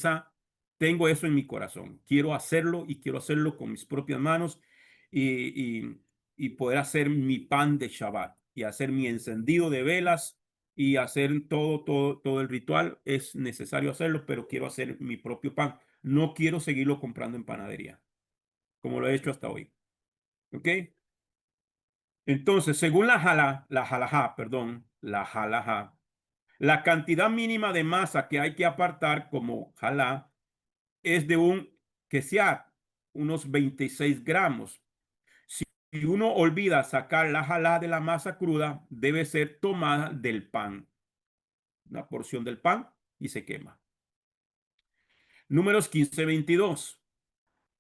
tengo eso en mi corazón. Quiero hacerlo y quiero hacerlo con mis propias manos y poder hacer mi pan de Shabbat y hacer mi encendido de velas y hacer todo el ritual. Es necesario hacerlo, pero quiero hacer mi propio pan. No quiero seguirlo comprando en panadería, como lo he hecho hasta hoy. ¿Ok? Entonces, según la halajá, perdón, la halajá, la cantidad mínima de masa que hay que apartar como halá es de un que sea unos 26 gramos. Si uno olvida sacar la halá de la masa cruda, debe ser tomada del pan, una porción del pan y se quema. Números 15:22.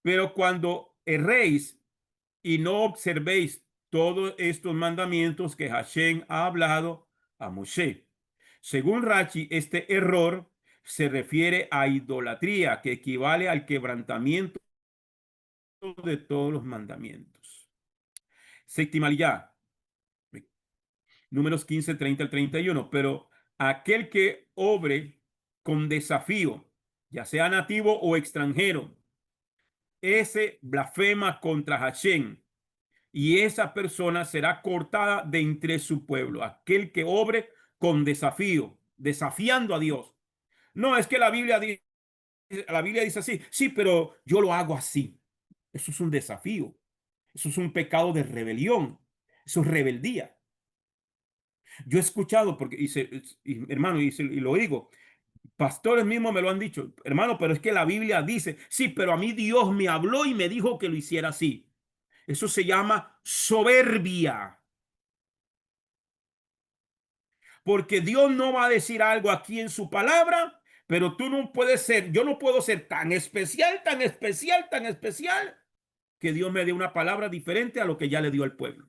Pero cuando erréis y no observéis todos estos mandamientos que Hashem ha hablado a Moshe. Según Rachi, este error se refiere a idolatría, que equivale al quebrantamiento de todos los mandamientos. Séptima ya, números 15:30 al 31. Pero aquel que obre con desafío, ya sea nativo o extranjero, ese blasfema contra Hashem, y esa persona será cortada de entre su pueblo. Aquel que obre con desafío, desafiando a Dios. No, es que la Biblia dice así. Sí, pero yo lo hago así. Eso es un desafío. Eso es un pecado de rebelión. Eso es rebeldía. Yo he escuchado, porque hermano, y lo digo, pastores mismos me lo han dicho, hermano, pero es que la Biblia dice, sí, pero a mí Dios me habló y me dijo que lo hiciera así. Eso se llama soberbia. Porque Dios no va a decir algo aquí en su palabra, pero tú no puedes ser, yo no puedo ser tan especial, tan especial, tan especial, que Dios me dé una palabra diferente a lo que ya le dio al pueblo.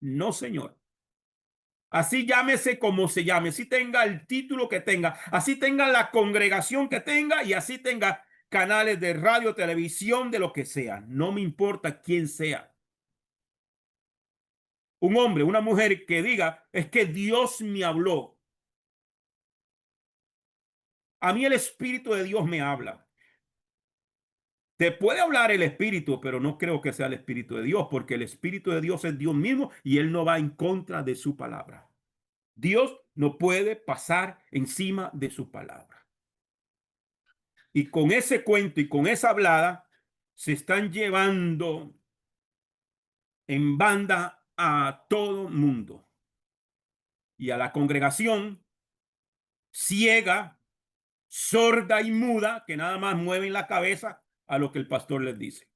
No, señor. Así llámese como se llame, así tenga el título que tenga, así tenga la congregación que tenga y así tenga canales de radio, televisión, de lo que sea. No me importa quién sea. Un hombre, una mujer que diga, es que Dios me habló. A mí el Espíritu de Dios me habla. Te puede hablar el Espíritu, pero no creo que sea el Espíritu de Dios, porque el Espíritu de Dios es Dios mismo y Él no va en contra de su palabra. Dios no puede pasar encima de su palabra. Y con ese cuento y con esa hablada se están llevando en banda a todo mundo y a la congregación ciega, sorda y muda que nada más mueven la cabeza a lo que el pastor les dice,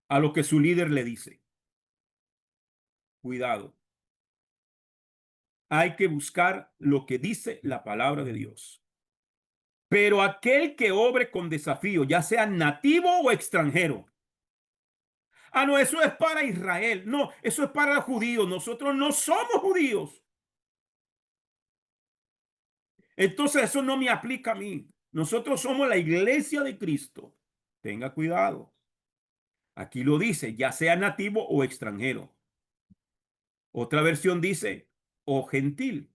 a lo que su líder le dice. Cuidado. Hay que buscar lo que dice la palabra de Dios. Pero aquel que obre con desafío, ya sea nativo o extranjero. Ah, no, eso es para Israel. No, eso es para los judíos. Nosotros no somos judíos. Entonces eso no me aplica a mí. Nosotros somos la iglesia de Cristo. Tenga cuidado. Aquí lo dice, ya sea nativo o extranjero. Otra versión dice, o gentil.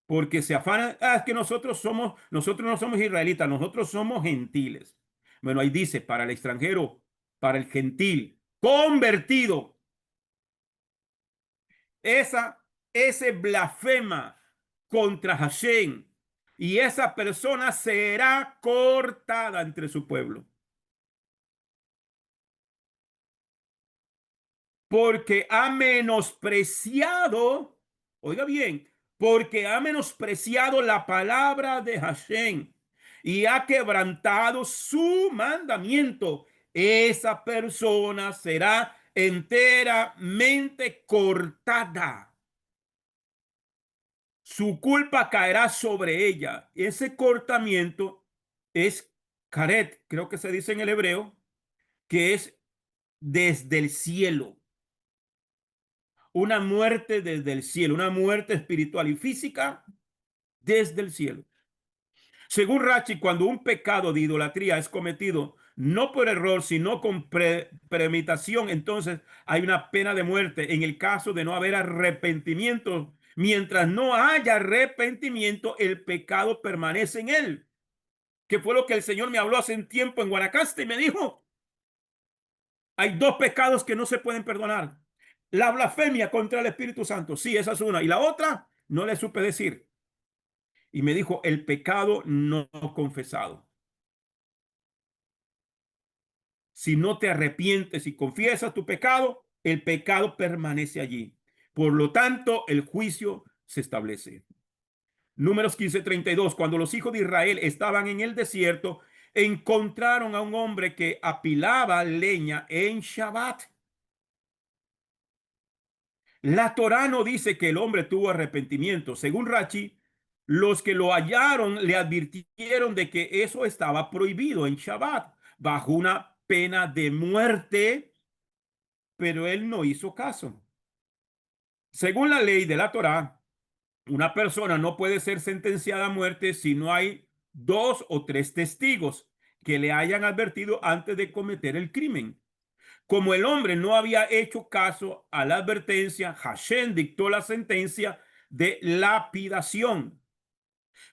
Porque se afanan, es que nosotros no somos israelitas, nosotros somos gentiles. Bueno, ahí dice, para el extranjero, para el gentil, convertido, esa, ese blasfema contra Hashem, y esa persona será cortada entre su pueblo. Porque ha menospreciado, oiga bien, porque ha menospreciado la palabra de Hashem y ha quebrantado su mandamiento. Esa persona será enteramente cortada. Su culpa caerá sobre ella. Ese cortamiento es caret, creo que se dice en el hebreo, que es desde el cielo. Una muerte desde el cielo, una muerte espiritual y física desde el cielo. Según Rachi, cuando un pecado de idolatría es cometido no por error, sino con premeditación, entonces hay una pena de muerte en el caso de no haber arrepentimiento. Mientras no haya arrepentimiento, el pecado permanece en él. Que fue lo que el Señor me habló hace un tiempo en Guanacaste y me dijo, hay dos pecados que no se pueden perdonar. La blasfemia contra el Espíritu Santo, sí, esa es una. Y la otra, no le supe decir. Y me dijo, el pecado no confesado. Si no te arrepientes y confiesas tu pecado, el pecado permanece allí. Por lo tanto, el juicio se establece. Números 15:32. Cuando los hijos de Israel estaban en el desierto, encontraron a un hombre que apilaba leña en Shabbat. La Torá no dice que el hombre tuvo arrepentimiento. Según Rachi, los que lo hallaron le advirtieron de que eso estaba prohibido en Shabbat, bajo una pena de muerte, pero él no hizo caso. Según la ley de la Torá, una persona no puede ser sentenciada a muerte si no hay dos o tres testigos que le hayan advertido antes de cometer el crimen. Como el hombre no había hecho caso a la advertencia, Hashem dictó la sentencia de lapidación.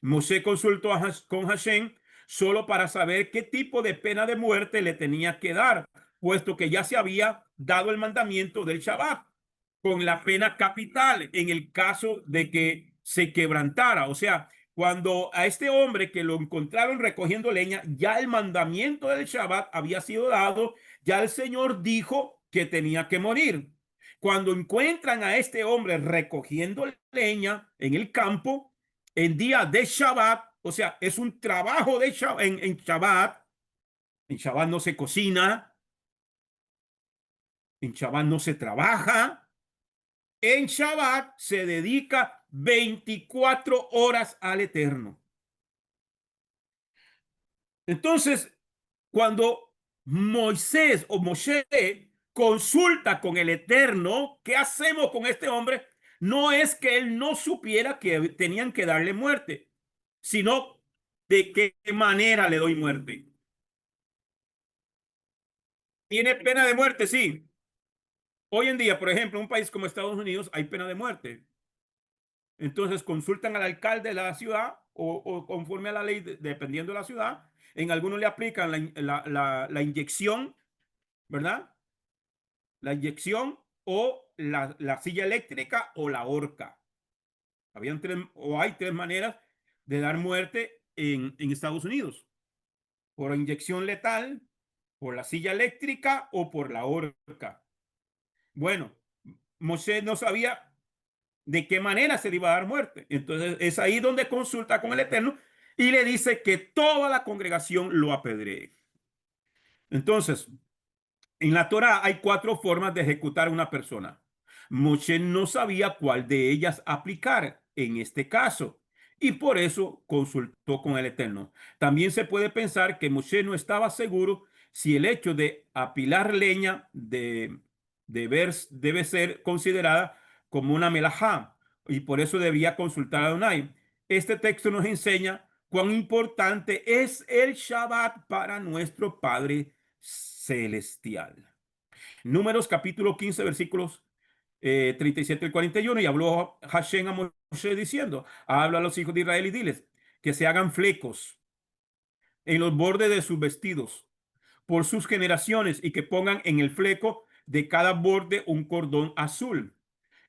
Moshe consultó con Hashem solo para saber qué tipo de pena de muerte le tenía que dar, puesto que ya se había dado el mandamiento del Shabbat, con la pena capital en el caso de que se quebrantara. O sea, cuando a este hombre que lo encontraron recogiendo leña, ya el mandamiento del Shabbat había sido dado, ya el Señor dijo que tenía que morir. Cuando encuentran a este hombre recogiendo leña en el campo, en día de Shabbat, o sea, es un trabajo de Shabbat, en Shabbat no se cocina, en Shabbat no se trabaja, en Shabbat se dedica 24 horas al Eterno. Entonces, cuando Moisés o Moshe consulta con el Eterno, ¿qué hacemos con este hombre? No es que él no supiera que tenían que darle muerte, sino de qué manera le doy muerte. ¿Tiene pena de muerte? Sí. Hoy en día, por ejemplo, en un país como Estados Unidos hay pena de muerte. Entonces consultan al alcalde de la ciudad o conforme a la ley, dependiendo de la ciudad. En algunos le aplican la inyección, ¿verdad? La inyección o la silla eléctrica o la horca. Habían tres, o hay tres maneras de dar muerte en Estados Unidos: por inyección letal, por la silla eléctrica o por la horca. Bueno, Moisés no sabía de qué manera se le iba a dar muerte. Entonces es ahí donde consulta con el Eterno y le dice que toda la congregación lo apedree. Entonces, en la Torá hay cuatro formas de ejecutar a una persona. Moshe no sabía cuál de ellas aplicar en este caso y por eso consultó con el Eterno. También se puede pensar que Moshe no estaba seguro si el hecho de apilar leña debe ser considerada como una melajá y por eso debía consultar a Adonai. Este texto nos enseña cuán importante es el Shabbat para nuestro Padre celestial. Números capítulo 15, versículos 37 y 41. Y habló Hashem a Moshe diciendo: habla a los hijos de Israel y diles que se hagan flecos en los bordes de sus vestidos por sus generaciones y que pongan en el fleco de cada borde un cordón azul.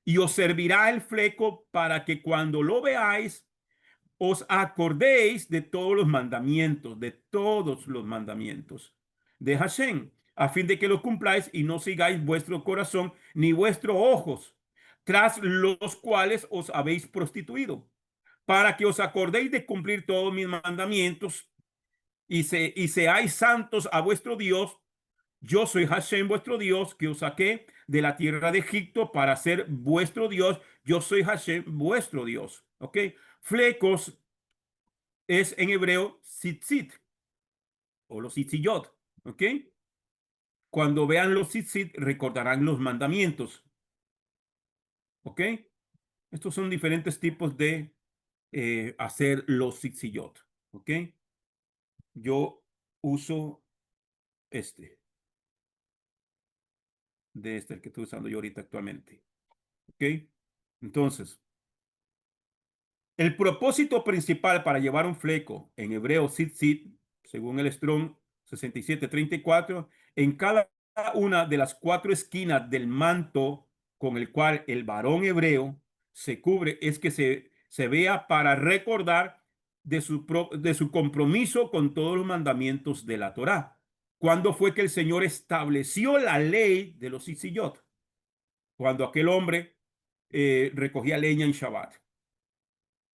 Y os servirá el fleco para que cuando lo veáis os acordéis de todos los mandamientos de Hashem, a fin de que los cumpláis y no sigáis vuestro corazón ni vuestros ojos, tras los cuales os habéis prostituido, para que os acordéis de cumplir todos mis mandamientos y seáis santos a vuestro Dios. Yo soy Hashem vuestro Dios, que os saqué de la tierra de Egipto para ser vuestro Dios. Yo soy Hashem vuestro Dios. ¿Ok? Flecos es en hebreo tzitzit o los tzitziyot, ¿ok? Cuando vean los tzitzit recordarán los mandamientos, ¿ok? Estos son diferentes tipos de hacer los tzitziyot, ¿ok? Yo uso este, el que estoy usando yo ahorita actualmente, ¿ok? Entonces, el propósito principal para llevar un fleco, en hebreo tzitzit, según el Strong 6734, en cada una de las cuatro esquinas del manto con el cual el varón hebreo se cubre, es que se vea para recordar de su compromiso con todos los mandamientos de la Torá. ¿Cuándo fue que el Señor estableció la ley de los tzitzit? Cuando aquel hombre recogía leña en Shabbat.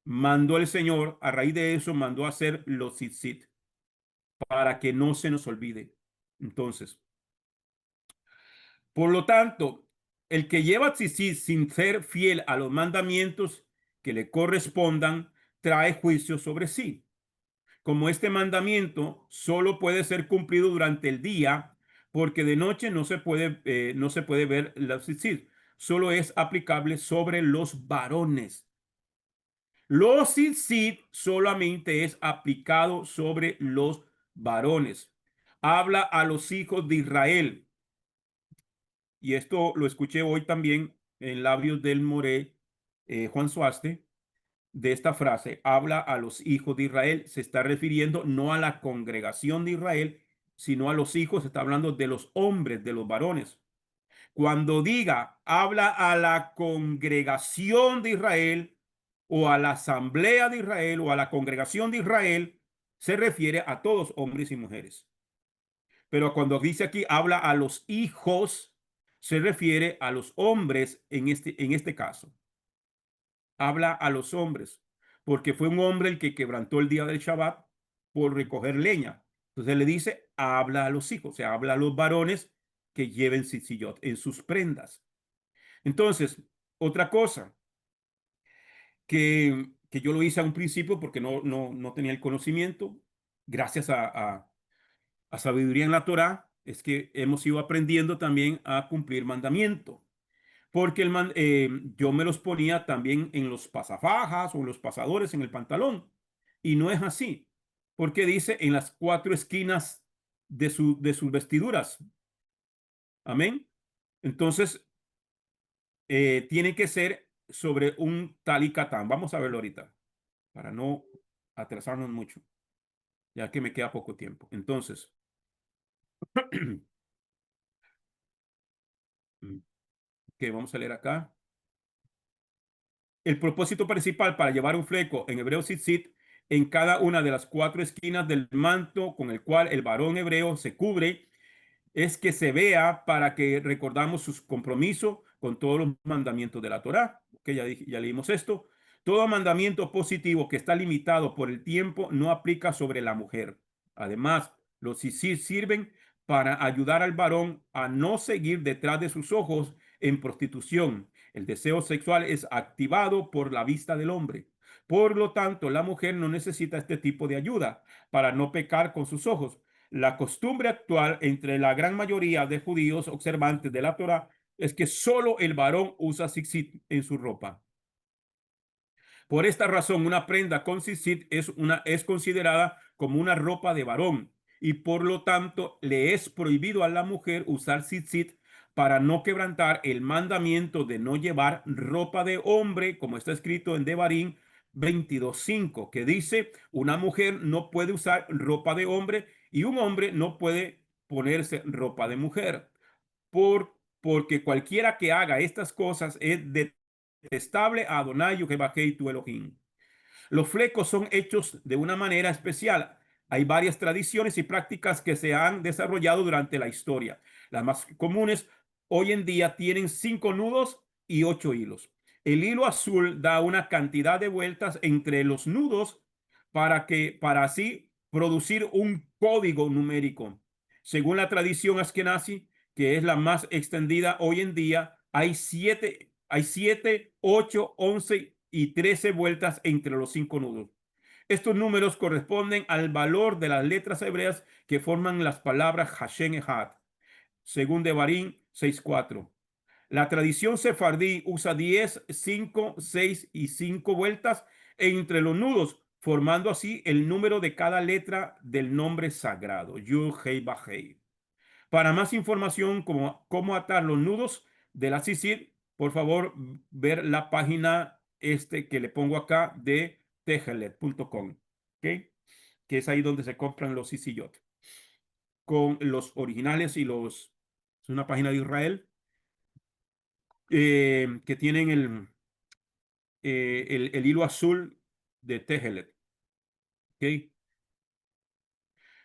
Mandó el Señor, a raíz de eso, mandó a hacer los tzitzit para que no se nos olvide. Entonces, por lo tanto, el que lleva tzitzit sin ser fiel a los mandamientos que le correspondan, trae juicio sobre sí. Como este mandamiento solo puede ser cumplido durante el día, porque de noche no se puede ver los tzitzit. Solo es aplicable sobre los varones. Los tzitzit solamente es aplicado sobre los varones. Habla a los hijos de Israel. Y esto lo escuché hoy también en labios del Moré, Juan Suaste, de esta frase: habla a los hijos de Israel. Se está refiriendo no a la congregación de Israel, sino a los hijos. Se está hablando de los hombres, de los varones. Cuando diga habla a la congregación de Israel o a la asamblea de Israel o a la congregación de Israel, se refiere a todos, hombres y mujeres. Pero cuando dice aquí habla a los hijos, se refiere a los hombres en este caso. Habla a los hombres, porque fue un hombre el que quebrantó el día del Shabbat por recoger leña. Entonces le dice, habla a los hijos, o sea, habla a los varones que lleven tzitzit en sus prendas. Entonces, otra cosa que yo lo hice a un principio porque no tenía el conocimiento, gracias a sabiduría en la Torá, es que hemos ido aprendiendo también a cumplir mandamiento. Porque yo me los ponía también en los pasafajas o en los pasadores en el pantalón. Y no es así, porque dice en las cuatro esquinas de sus vestiduras. Amén. Entonces, tiene que ser sobre un talicatán. Vamos a verlo ahorita, para no atrasarnos mucho, ya que me queda poco tiempo. Entonces, que vamos a leer acá. El propósito principal para llevar un fleco en hebreo tzitzit en cada una de las cuatro esquinas del manto con el cual el varón hebreo se cubre es que se vea para que recordamos sus compromisos con todos los mandamientos de la Torá. Que ya leímos esto. Todo mandamiento positivo que está limitado por el tiempo no aplica sobre la mujer. Además, los tzitzit sirven para ayudar al varón a no seguir detrás de sus ojos en prostitución. El deseo sexual es activado por la vista del hombre. Por lo tanto, la mujer no necesita este tipo de ayuda para no pecar con sus ojos. La costumbre actual entre la gran mayoría de judíos observantes de la Torá es que solo el varón usa tzitzit en su ropa. Por esta razón, una prenda con tzitzit es considerada como una ropa de varón y por lo tanto le es prohibido a la mujer usar tzitzit para no quebrantar el mandamiento de no llevar ropa de hombre, como está escrito en Devarim 22:5, que dice, una mujer no puede usar ropa de hombre y un hombre no puede ponerse ropa de mujer. Porque cualquiera que haga estas cosas es detestable a Adonai Yehovah tu Elohim. Los flecos son hechos de una manera especial. Hay varias tradiciones y prácticas que se han desarrollado durante la historia. Las más comunes hoy en día tienen 5 nudos y 8 hilos. El hilo azul da una cantidad de vueltas entre los nudos para así producir un código numérico. Según la tradición askenazi, que es la más extendida hoy en día, hay 7, 8, 11 y 13 vueltas entre los 5 nudos. Estos números corresponden al valor de las letras hebreas que forman las palabras Hashem Echad, según Devarim 6:4. La tradición sefardí usa 10, 5, 6 y 5 vueltas entre los nudos, formando así el número de cada letra del nombre sagrado, Yud Hei Bajei. Para más información como cómo atar los nudos de la tzitzit, por favor, ver la página que le pongo acá de tejelet.com, ¿ok? Que es ahí donde se compran los tzitzit con los originales es una página de Israel que tienen el hilo azul de Tejelet, ¿ok?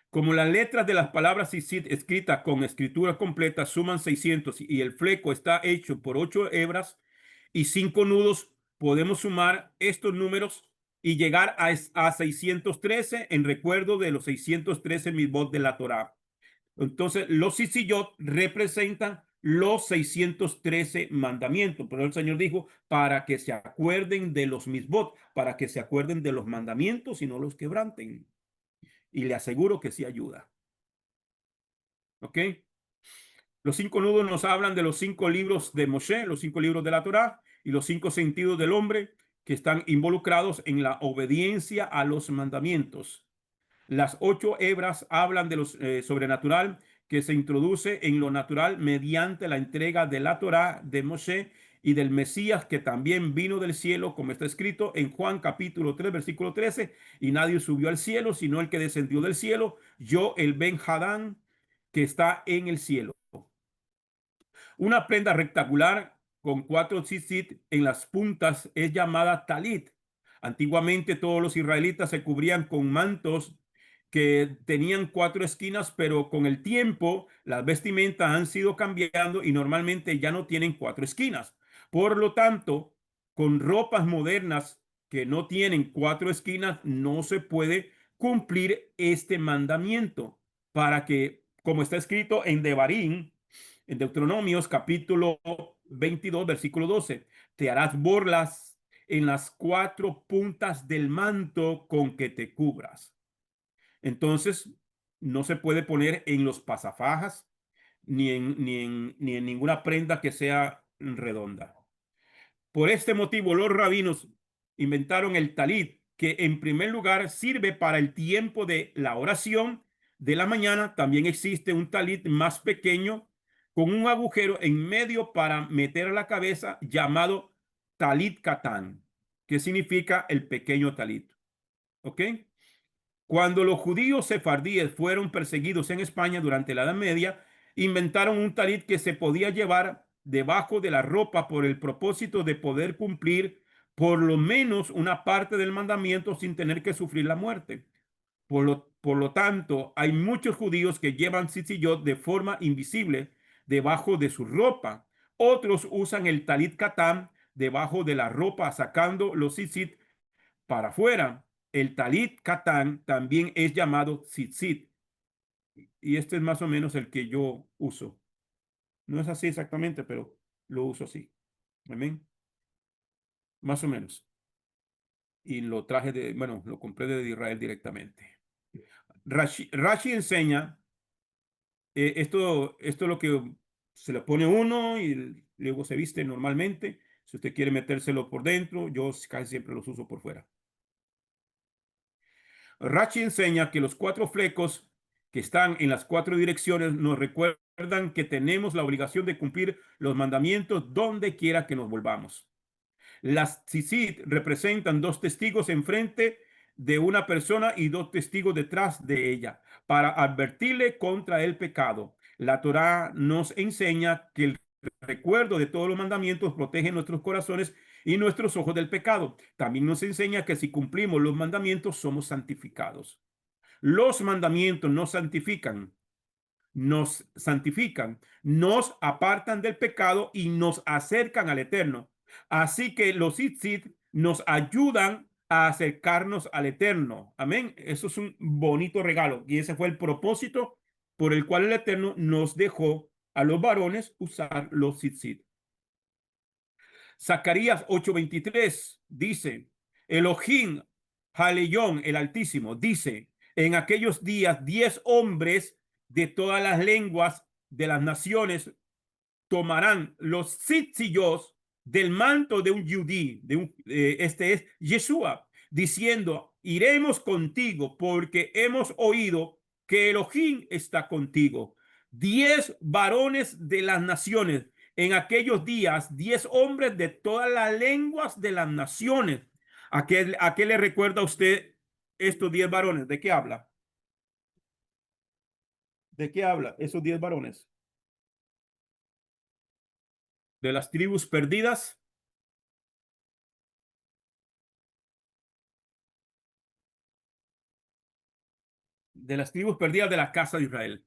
Como las letras de las palabras tzitzit escritas con escritura completa suman 600 y el fleco está hecho por 8 hebras y 5 nudos, podemos sumar estos números y llegar a 613 en recuerdo de los 613 mitzvot de la Torá. Entonces, los tzitzit representan los 613 mandamientos. Pero el Señor dijo, para que se acuerden de los mitzvot, para que se acuerden de los mandamientos y no los quebranten. Y le aseguro que sí ayuda. ¿Ok? Los 5 nudos nos hablan de los 5 libros de Moshe, los 5 libros de la Torá y los 5 sentidos del hombre que están involucrados en la obediencia a los mandamientos. Las 8 hebras hablan de lo sobrenatural que se introduce en lo natural mediante la entrega de la Torá de Moshe y del Mesías que también vino del cielo, como está escrito en Juan capítulo 3, versículo 13, y nadie subió al cielo, sino el que descendió del cielo, yo, el Ben Hadán, que está en el cielo. Una prenda rectangular con 4 tzitzit en las puntas es llamada talit. Antiguamente todos los israelitas se cubrían con mantos que tenían 4 esquinas, pero con el tiempo las vestimentas han sido cambiando y normalmente ya no tienen 4 esquinas. Por lo tanto, con ropas modernas que no tienen 4 esquinas, no se puede cumplir este mandamiento para que, como está escrito en Devarim, en Deuteronomios capítulo 22, versículo 12, te harás borlas en las 4 puntas del manto con que te cubras. Entonces, no se puede poner en los pasafajas ni en ninguna prenda que sea redonda. Por este motivo, los rabinos inventaron el talit, que en primer lugar sirve para el tiempo de la oración de la mañana. También existe un talit más pequeño con un agujero en medio para meter la cabeza llamado talit katán, que significa el pequeño talit. ¿Ok? Cuando los judíos sefardíes fueron perseguidos en España durante la Edad Media, inventaron un talit que se podía llevar debajo de la ropa por el propósito de poder cumplir por lo menos una parte del mandamiento sin tener que sufrir la muerte. Por lo tanto, hay muchos judíos que llevan tzitzit de forma invisible debajo de su ropa. Otros usan el talit katán debajo de la ropa, sacando los tzitzit para afuera. El talit katán también es llamado tzitzit. Y este es más o menos el que yo uso. No es así exactamente, pero lo uso así. Amén. Más o menos. Y lo traje bueno, lo compré de Israel directamente. Rashi enseña, esto es lo que se le pone uno y luego se viste normalmente. Si usted quiere metérselo por dentro, yo casi siempre los uso por fuera. Rashi enseña que los cuatro flecos que están en las cuatro direcciones nos recuerdan que tenemos la obligación de cumplir los mandamientos donde quiera que nos volvamos. Las tzitzit representan dos testigos enfrente de una persona y dos testigos detrás de ella para advertirle contra el pecado. La Torá nos enseña que el recuerdo de todos los mandamientos protege nuestros corazones y nuestros ojos del pecado. También nos enseña que si cumplimos los mandamientos somos santificados. Los mandamientos nos santifican, nos apartan del pecado y nos acercan al Eterno. Así que los tzitzit nos ayudan a acercarnos al Eterno. Amén. Eso es un bonito regalo. Y ese fue el propósito por el cual el Eterno nos dejó a los varones usar los tzitzit. Zacarías 8:23 dice, Elohim Jaleyón, el Altísimo, dice, en aquellos días 10 hombres de todas las lenguas de las naciones tomarán los tzitzillos del manto de un yudí, este es Yeshua, diciendo, iremos contigo porque hemos oído que Elohim está contigo. 10 varones de las naciones, en aquellos días, 10 hombres de todas las lenguas de las naciones. ¿A qué le recuerda a usted estos 10 varones? ¿De qué habla? ¿De qué habla esos 10 varones? ¿De las tribus perdidas? De las tribus perdidas de la casa de Israel.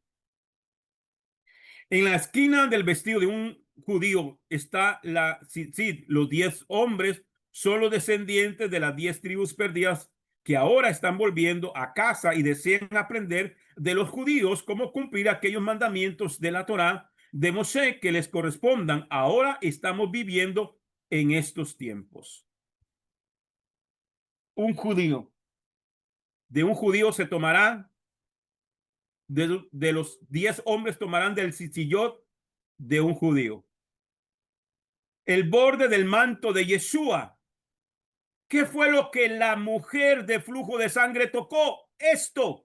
En la esquina del vestido de un judío está la tzitzit. Los 10 hombres son los descendientes de las 10 tribus perdidas que ahora están volviendo a casa y desean aprender de los judíos cómo cumplir aquellos mandamientos de la Torá de Moshe que les correspondan. Ahora estamos viviendo en estos tiempos. De un judío se tomará, de los 10 hombres tomarán del tzitzillot de un judío. El borde del manto de Yeshua. ¿Qué fue lo que la mujer de flujo de sangre tocó? Esto.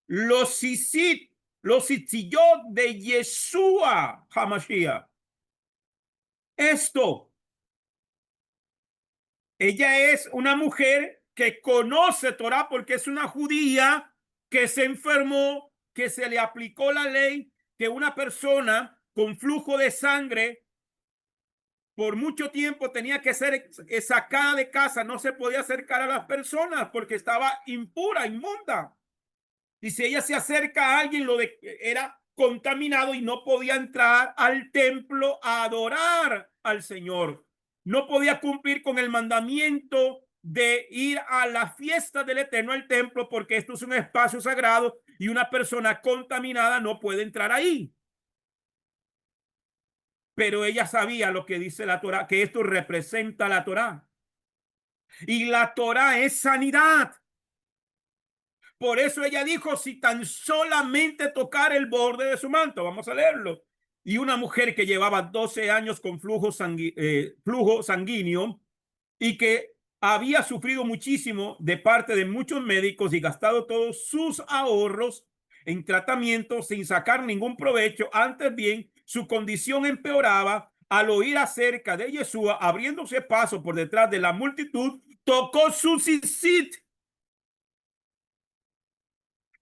Los tzitzillot de Yeshua HaMashiach. Esto. Ella es una mujer que conoce Torah porque es una judía que se enfermó, que se le aplicó la ley, que una persona con flujo de sangre por mucho tiempo tenía que ser sacada de casa, no se podía acercar a las personas porque estaba impura, inmunda. Y si ella se acerca a alguien, era contaminado y no podía entrar al templo a adorar al Señor. No podía cumplir con el mandamiento de ir a la fiesta del Eterno al templo porque esto es un espacio sagrado y una persona contaminada no puede entrar ahí. Pero ella sabía lo que dice la Torá, que esto representa la Torá. Y la Torá es sanidad. Por eso ella dijo, si tan solamente tocar el borde de su manto, vamos a leerlo. Y una mujer que llevaba 12 años con flujo sanguíneo y que había sufrido muchísimo de parte de muchos médicos y gastado todos sus ahorros en tratamiento sin sacar ningún provecho, antes bien su condición empeoraba, al oír acerca de Yeshua, abriéndose paso por detrás de la multitud, tocó su tzitzit.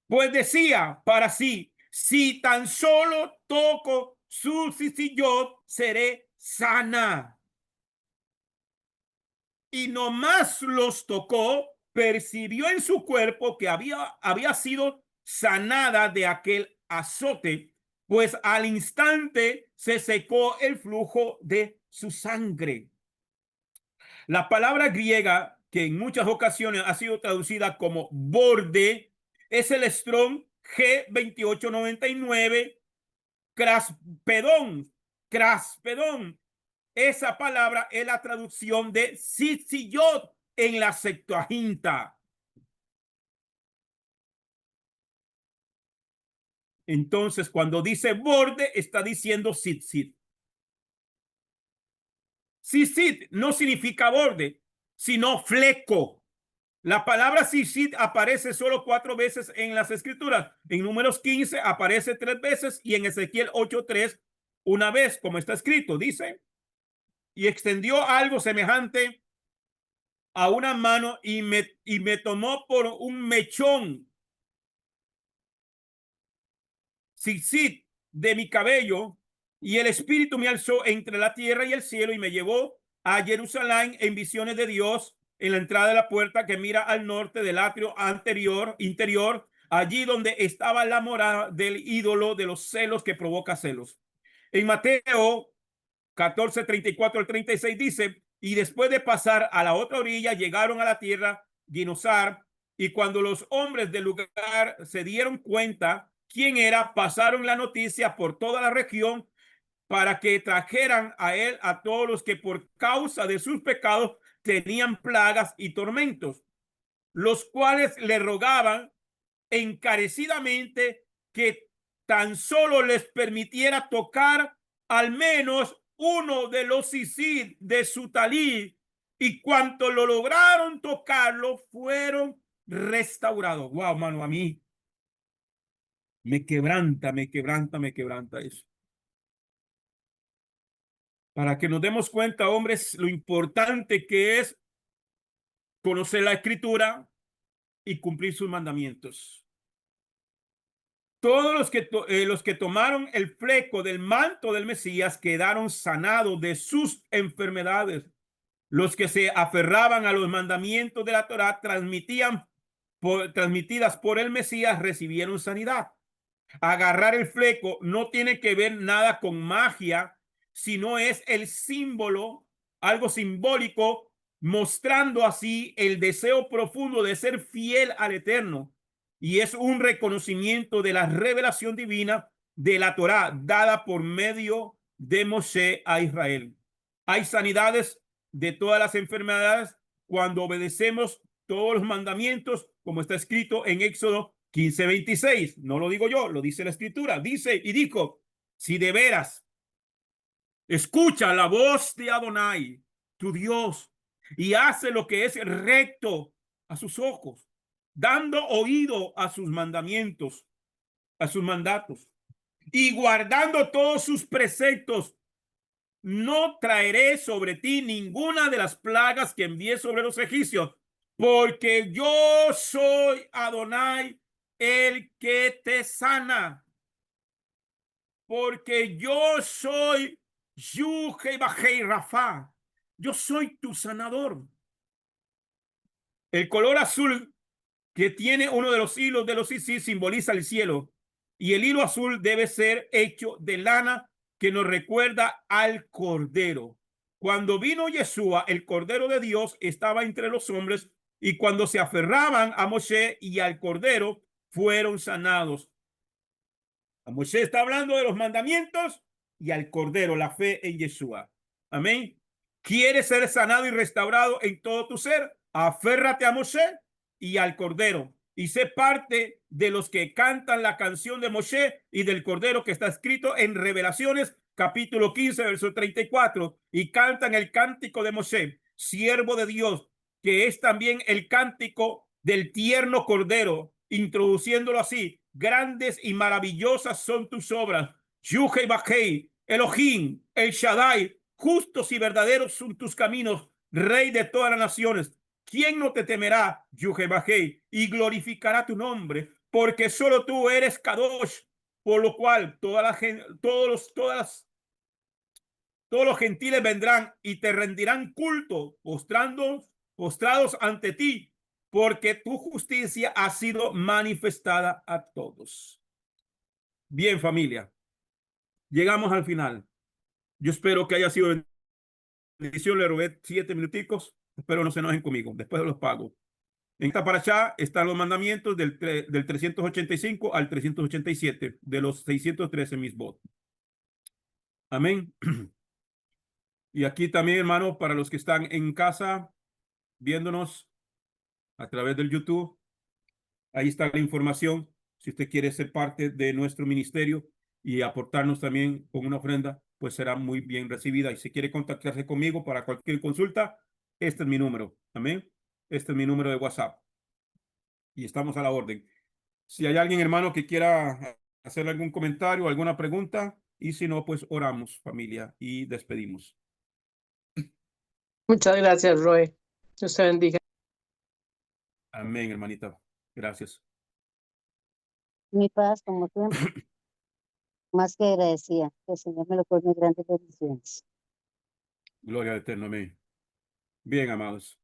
Pues decía para sí, si tan solo toco su tzitzit, seré sana. Y nomás los tocó, percibió en su cuerpo que había sido sanada de aquel azote, pues al instante se secó el flujo de su sangre. La palabra griega, que en muchas ocasiones ha sido traducida como borde, es el Strong G2899, craspedón, craspedón. Esa palabra es la traducción de Tzitziyot en la Septuaginta. Entonces, cuando dice borde, está diciendo tzitzit. Tzitzit no significa borde, sino fleco. La palabra tzitzit aparece solo 4 veces en las escrituras. En Números 15 aparece 3 veces y en Ezequiel 8:3 una vez, como está escrito. Dice, y extendió algo semejante a una mano y me tomó por un mechón tzitzit de mi cabello, y el espíritu me alzó entre la tierra y el cielo y me llevó a Jerusalén en visiones de Dios en la entrada de la puerta que mira al norte del atrio interior, allí donde estaba la morada del ídolo de los celos que provoca celos. En Mateo 14:34 al 36 dice, y después de pasar a la otra orilla llegaron a la tierra Ginosar, y cuando los hombres del lugar se dieron cuenta quién era, pasaron la noticia por toda la región para que trajeran a él a todos los que por causa de sus pecados tenían plagas y tormentos, los cuales le rogaban encarecidamente que tan solo les permitiera tocar al menos uno de los tzitzit de su talí, y cuanto lo lograron tocarlo fueron restaurados. Wow, mano, a mí me quebranta eso. Para que nos demos cuenta, hombres, lo importante que es conocer la escritura y cumplir sus mandamientos. Todos los que tomaron el fleco del manto del Mesías quedaron sanados de sus enfermedades. Los que se aferraban a los mandamientos de la Torá transmitidas por el Mesías recibieron sanidad. Agarrar el fleco no tiene que ver nada con magia, sino es el símbolo, algo simbólico, mostrando así el deseo profundo de ser fiel al Eterno. Y es un reconocimiento de la revelación divina de la Torá dada por medio de Moshe a Israel. Hay sanidades de todas las enfermedades cuando obedecemos todos los mandamientos, como está escrito en Éxodo 15:26. No lo digo yo, lo dice la escritura. Dice y dijo, si de veras escucha la voz de Adonai, tu Dios, y hace lo que es recto a sus ojos, dando oído a sus mandamientos, a sus mandatos, y guardando todos sus preceptos, no traeré sobre ti ninguna de las plagas que envié sobre los egipcios, porque yo soy Adonai, el que te sana. Porque yo soy Yuhei Rafa. Yo soy tu sanador. El color azul que tiene uno de los hilos de los Isis simboliza el cielo. Y el hilo azul debe ser hecho de lana que nos recuerda al Cordero. Cuando vino Yeshua, el Cordero de Dios estaba entre los hombres, y cuando se aferraban a Moshe y al Cordero, fueron sanados. A Moshe está hablando de los mandamientos y al Cordero, la fe en Yeshua. Amén. ¿Quieres ser sanado y restaurado en todo tu ser? Aférrate a Moshe y al Cordero, y sé parte de los que cantan la canción de Moshe y del Cordero que está escrito en Revelaciones capítulo 15 verso 34, y cantan el cántico de Moshe, siervo de Dios, que es también el cántico del tierno Cordero, introduciéndolo así: grandes y maravillosas son tus obras, Yuhei Bajei, Elohim, el Shaddai, justos y verdaderos son tus caminos, Rey de todas las naciones. ¿Quién no te temerá, Yuhebajei, y glorificará tu nombre? Porque solo tú eres Kadosh, por lo cual todos los gentiles vendrán y te rendirán culto, postrados ante ti, porque tu justicia ha sido manifestada a todos. Bien, familia, llegamos al final. Yo espero que haya sido bendición. Le robé 7 minuticos. Espero no se enojen conmigo. Después los pago. En esta parashá están los mandamientos del 385 al 387 de los 613 misbot. Amén. Y aquí también, hermano, para los que están en casa viéndonos a través del YouTube, ahí está la información. Si usted quiere ser parte de nuestro ministerio y aportarnos también con una ofrenda, pues será muy bien recibida. Y si quiere contactarse conmigo para cualquier consulta, este es mi número. Amén. Este es mi número de WhatsApp. Y estamos a la orden. Si hay alguien, hermano, que quiera hacer algún comentario, alguna pregunta, y si no, pues oramos, familia, y despedimos. Muchas gracias, Roy. Dios te bendiga. Amén, hermanita. Gracias. Mi paz, como siempre, más que agradecida. Que el Señor me lo colme grandes bendiciones. Gloria al Eterno. Amén. Bien, amados.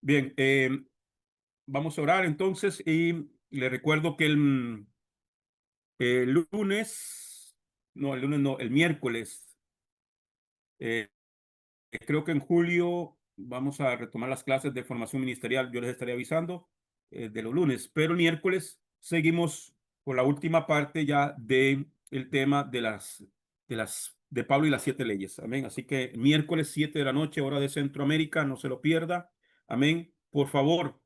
Bien, vamos a orar entonces y le recuerdo que el lunes, no, el lunes no, el miércoles, eh, creo que en julio vamos a retomar las clases de formación ministerial. Yo les estaré avisando de los lunes, pero el miércoles seguimos con la última parte ya de el tema de Pablo y las 7 leyes. Amén. Así que miércoles 7 de la noche, hora de Centroamérica, no se lo pierda. Amén. Por favor,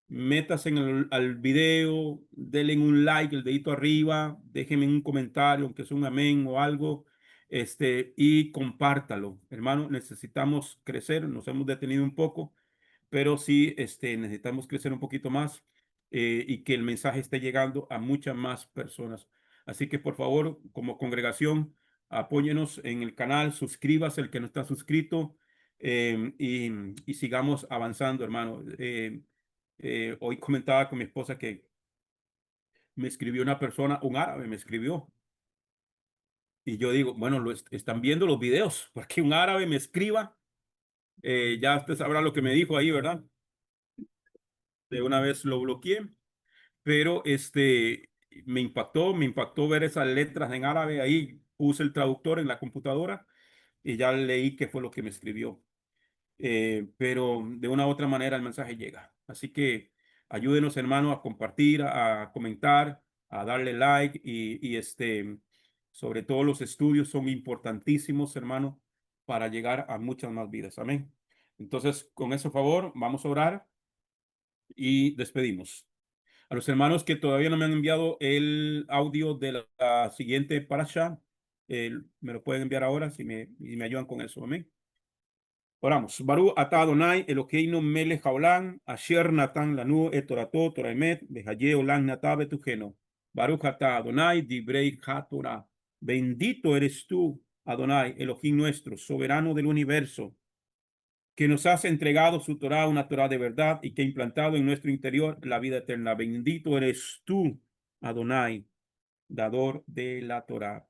métase al video, denle un like, el dedito arriba, déjenme un comentario, aunque sea un amén o algo, y compártalo. Hermano, necesitamos crecer, nos hemos detenido un poco, pero sí, necesitamos crecer un poquito más y que el mensaje esté llegando a muchas más personas. Así que, por favor, como congregación, apóyenos en el canal, suscríbase el que no está suscrito, y sigamos avanzando, hermano. Hoy comentaba con mi esposa que me escribió una persona, un árabe me escribió. Y yo digo, bueno, están viendo los videos, porque un árabe me escriba, ya usted sabrá lo que me dijo ahí, ¿verdad? De una vez lo bloqueé, pero me impactó ver esas letras en árabe. Ahí puse el traductor en la computadora y ya leí qué fue lo que me escribió. Pero de una u otra manera el mensaje llega. Así que ayúdenos, hermano, a compartir, a comentar, a darle like y sobre todo los estudios son importantísimos, hermano, para llegar a muchas más vidas. Amén. Entonces, con ese favor, vamos a orar y despedimos. A los hermanos que todavía no me han enviado el audio de la siguiente parasha, me lo pueden enviar ahora y me ayudan con eso. Amén. Oramos. Baruch atah Adonai Elokeinu melech haolam asher natan lanu et torato toraemet behaye olam nata betujeno. Baruch atah Adonai divrei haTorah. Bendito eres tú, Adonai, Elohim nuestro, soberano del universo, que nos has entregado su Torah, una Torah de verdad, y que ha implantado en nuestro interior la vida eterna. Bendito eres tú, Adonai, dador de la Torah.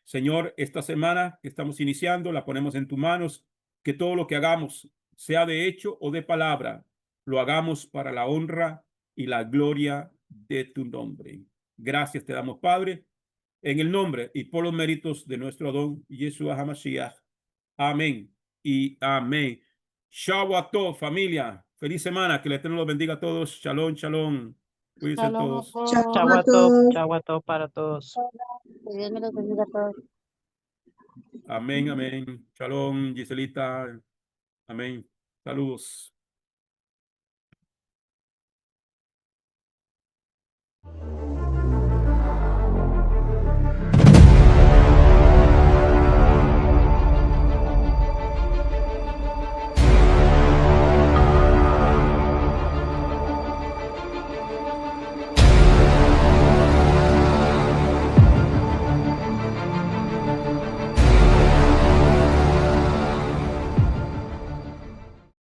Señor, esta semana que estamos iniciando, la ponemos en tus manos, que todo lo que hagamos, sea de hecho o de palabra, lo hagamos para la honra y la gloria de tu nombre. Gracias te damos, Padre, en el nombre y por los méritos de nuestro Adón, Yeshua HaMashiach. Amén y amén. Shabbat, familia. Feliz semana. Que el Eterno los bendiga a todos. Shalom, shalom. Cuídense Shalom a todos. todos. Chau a todos para todos. Que Dios me los bendiga a todos. Amén, amén. Shalom, Giselita. Amén. Saludos.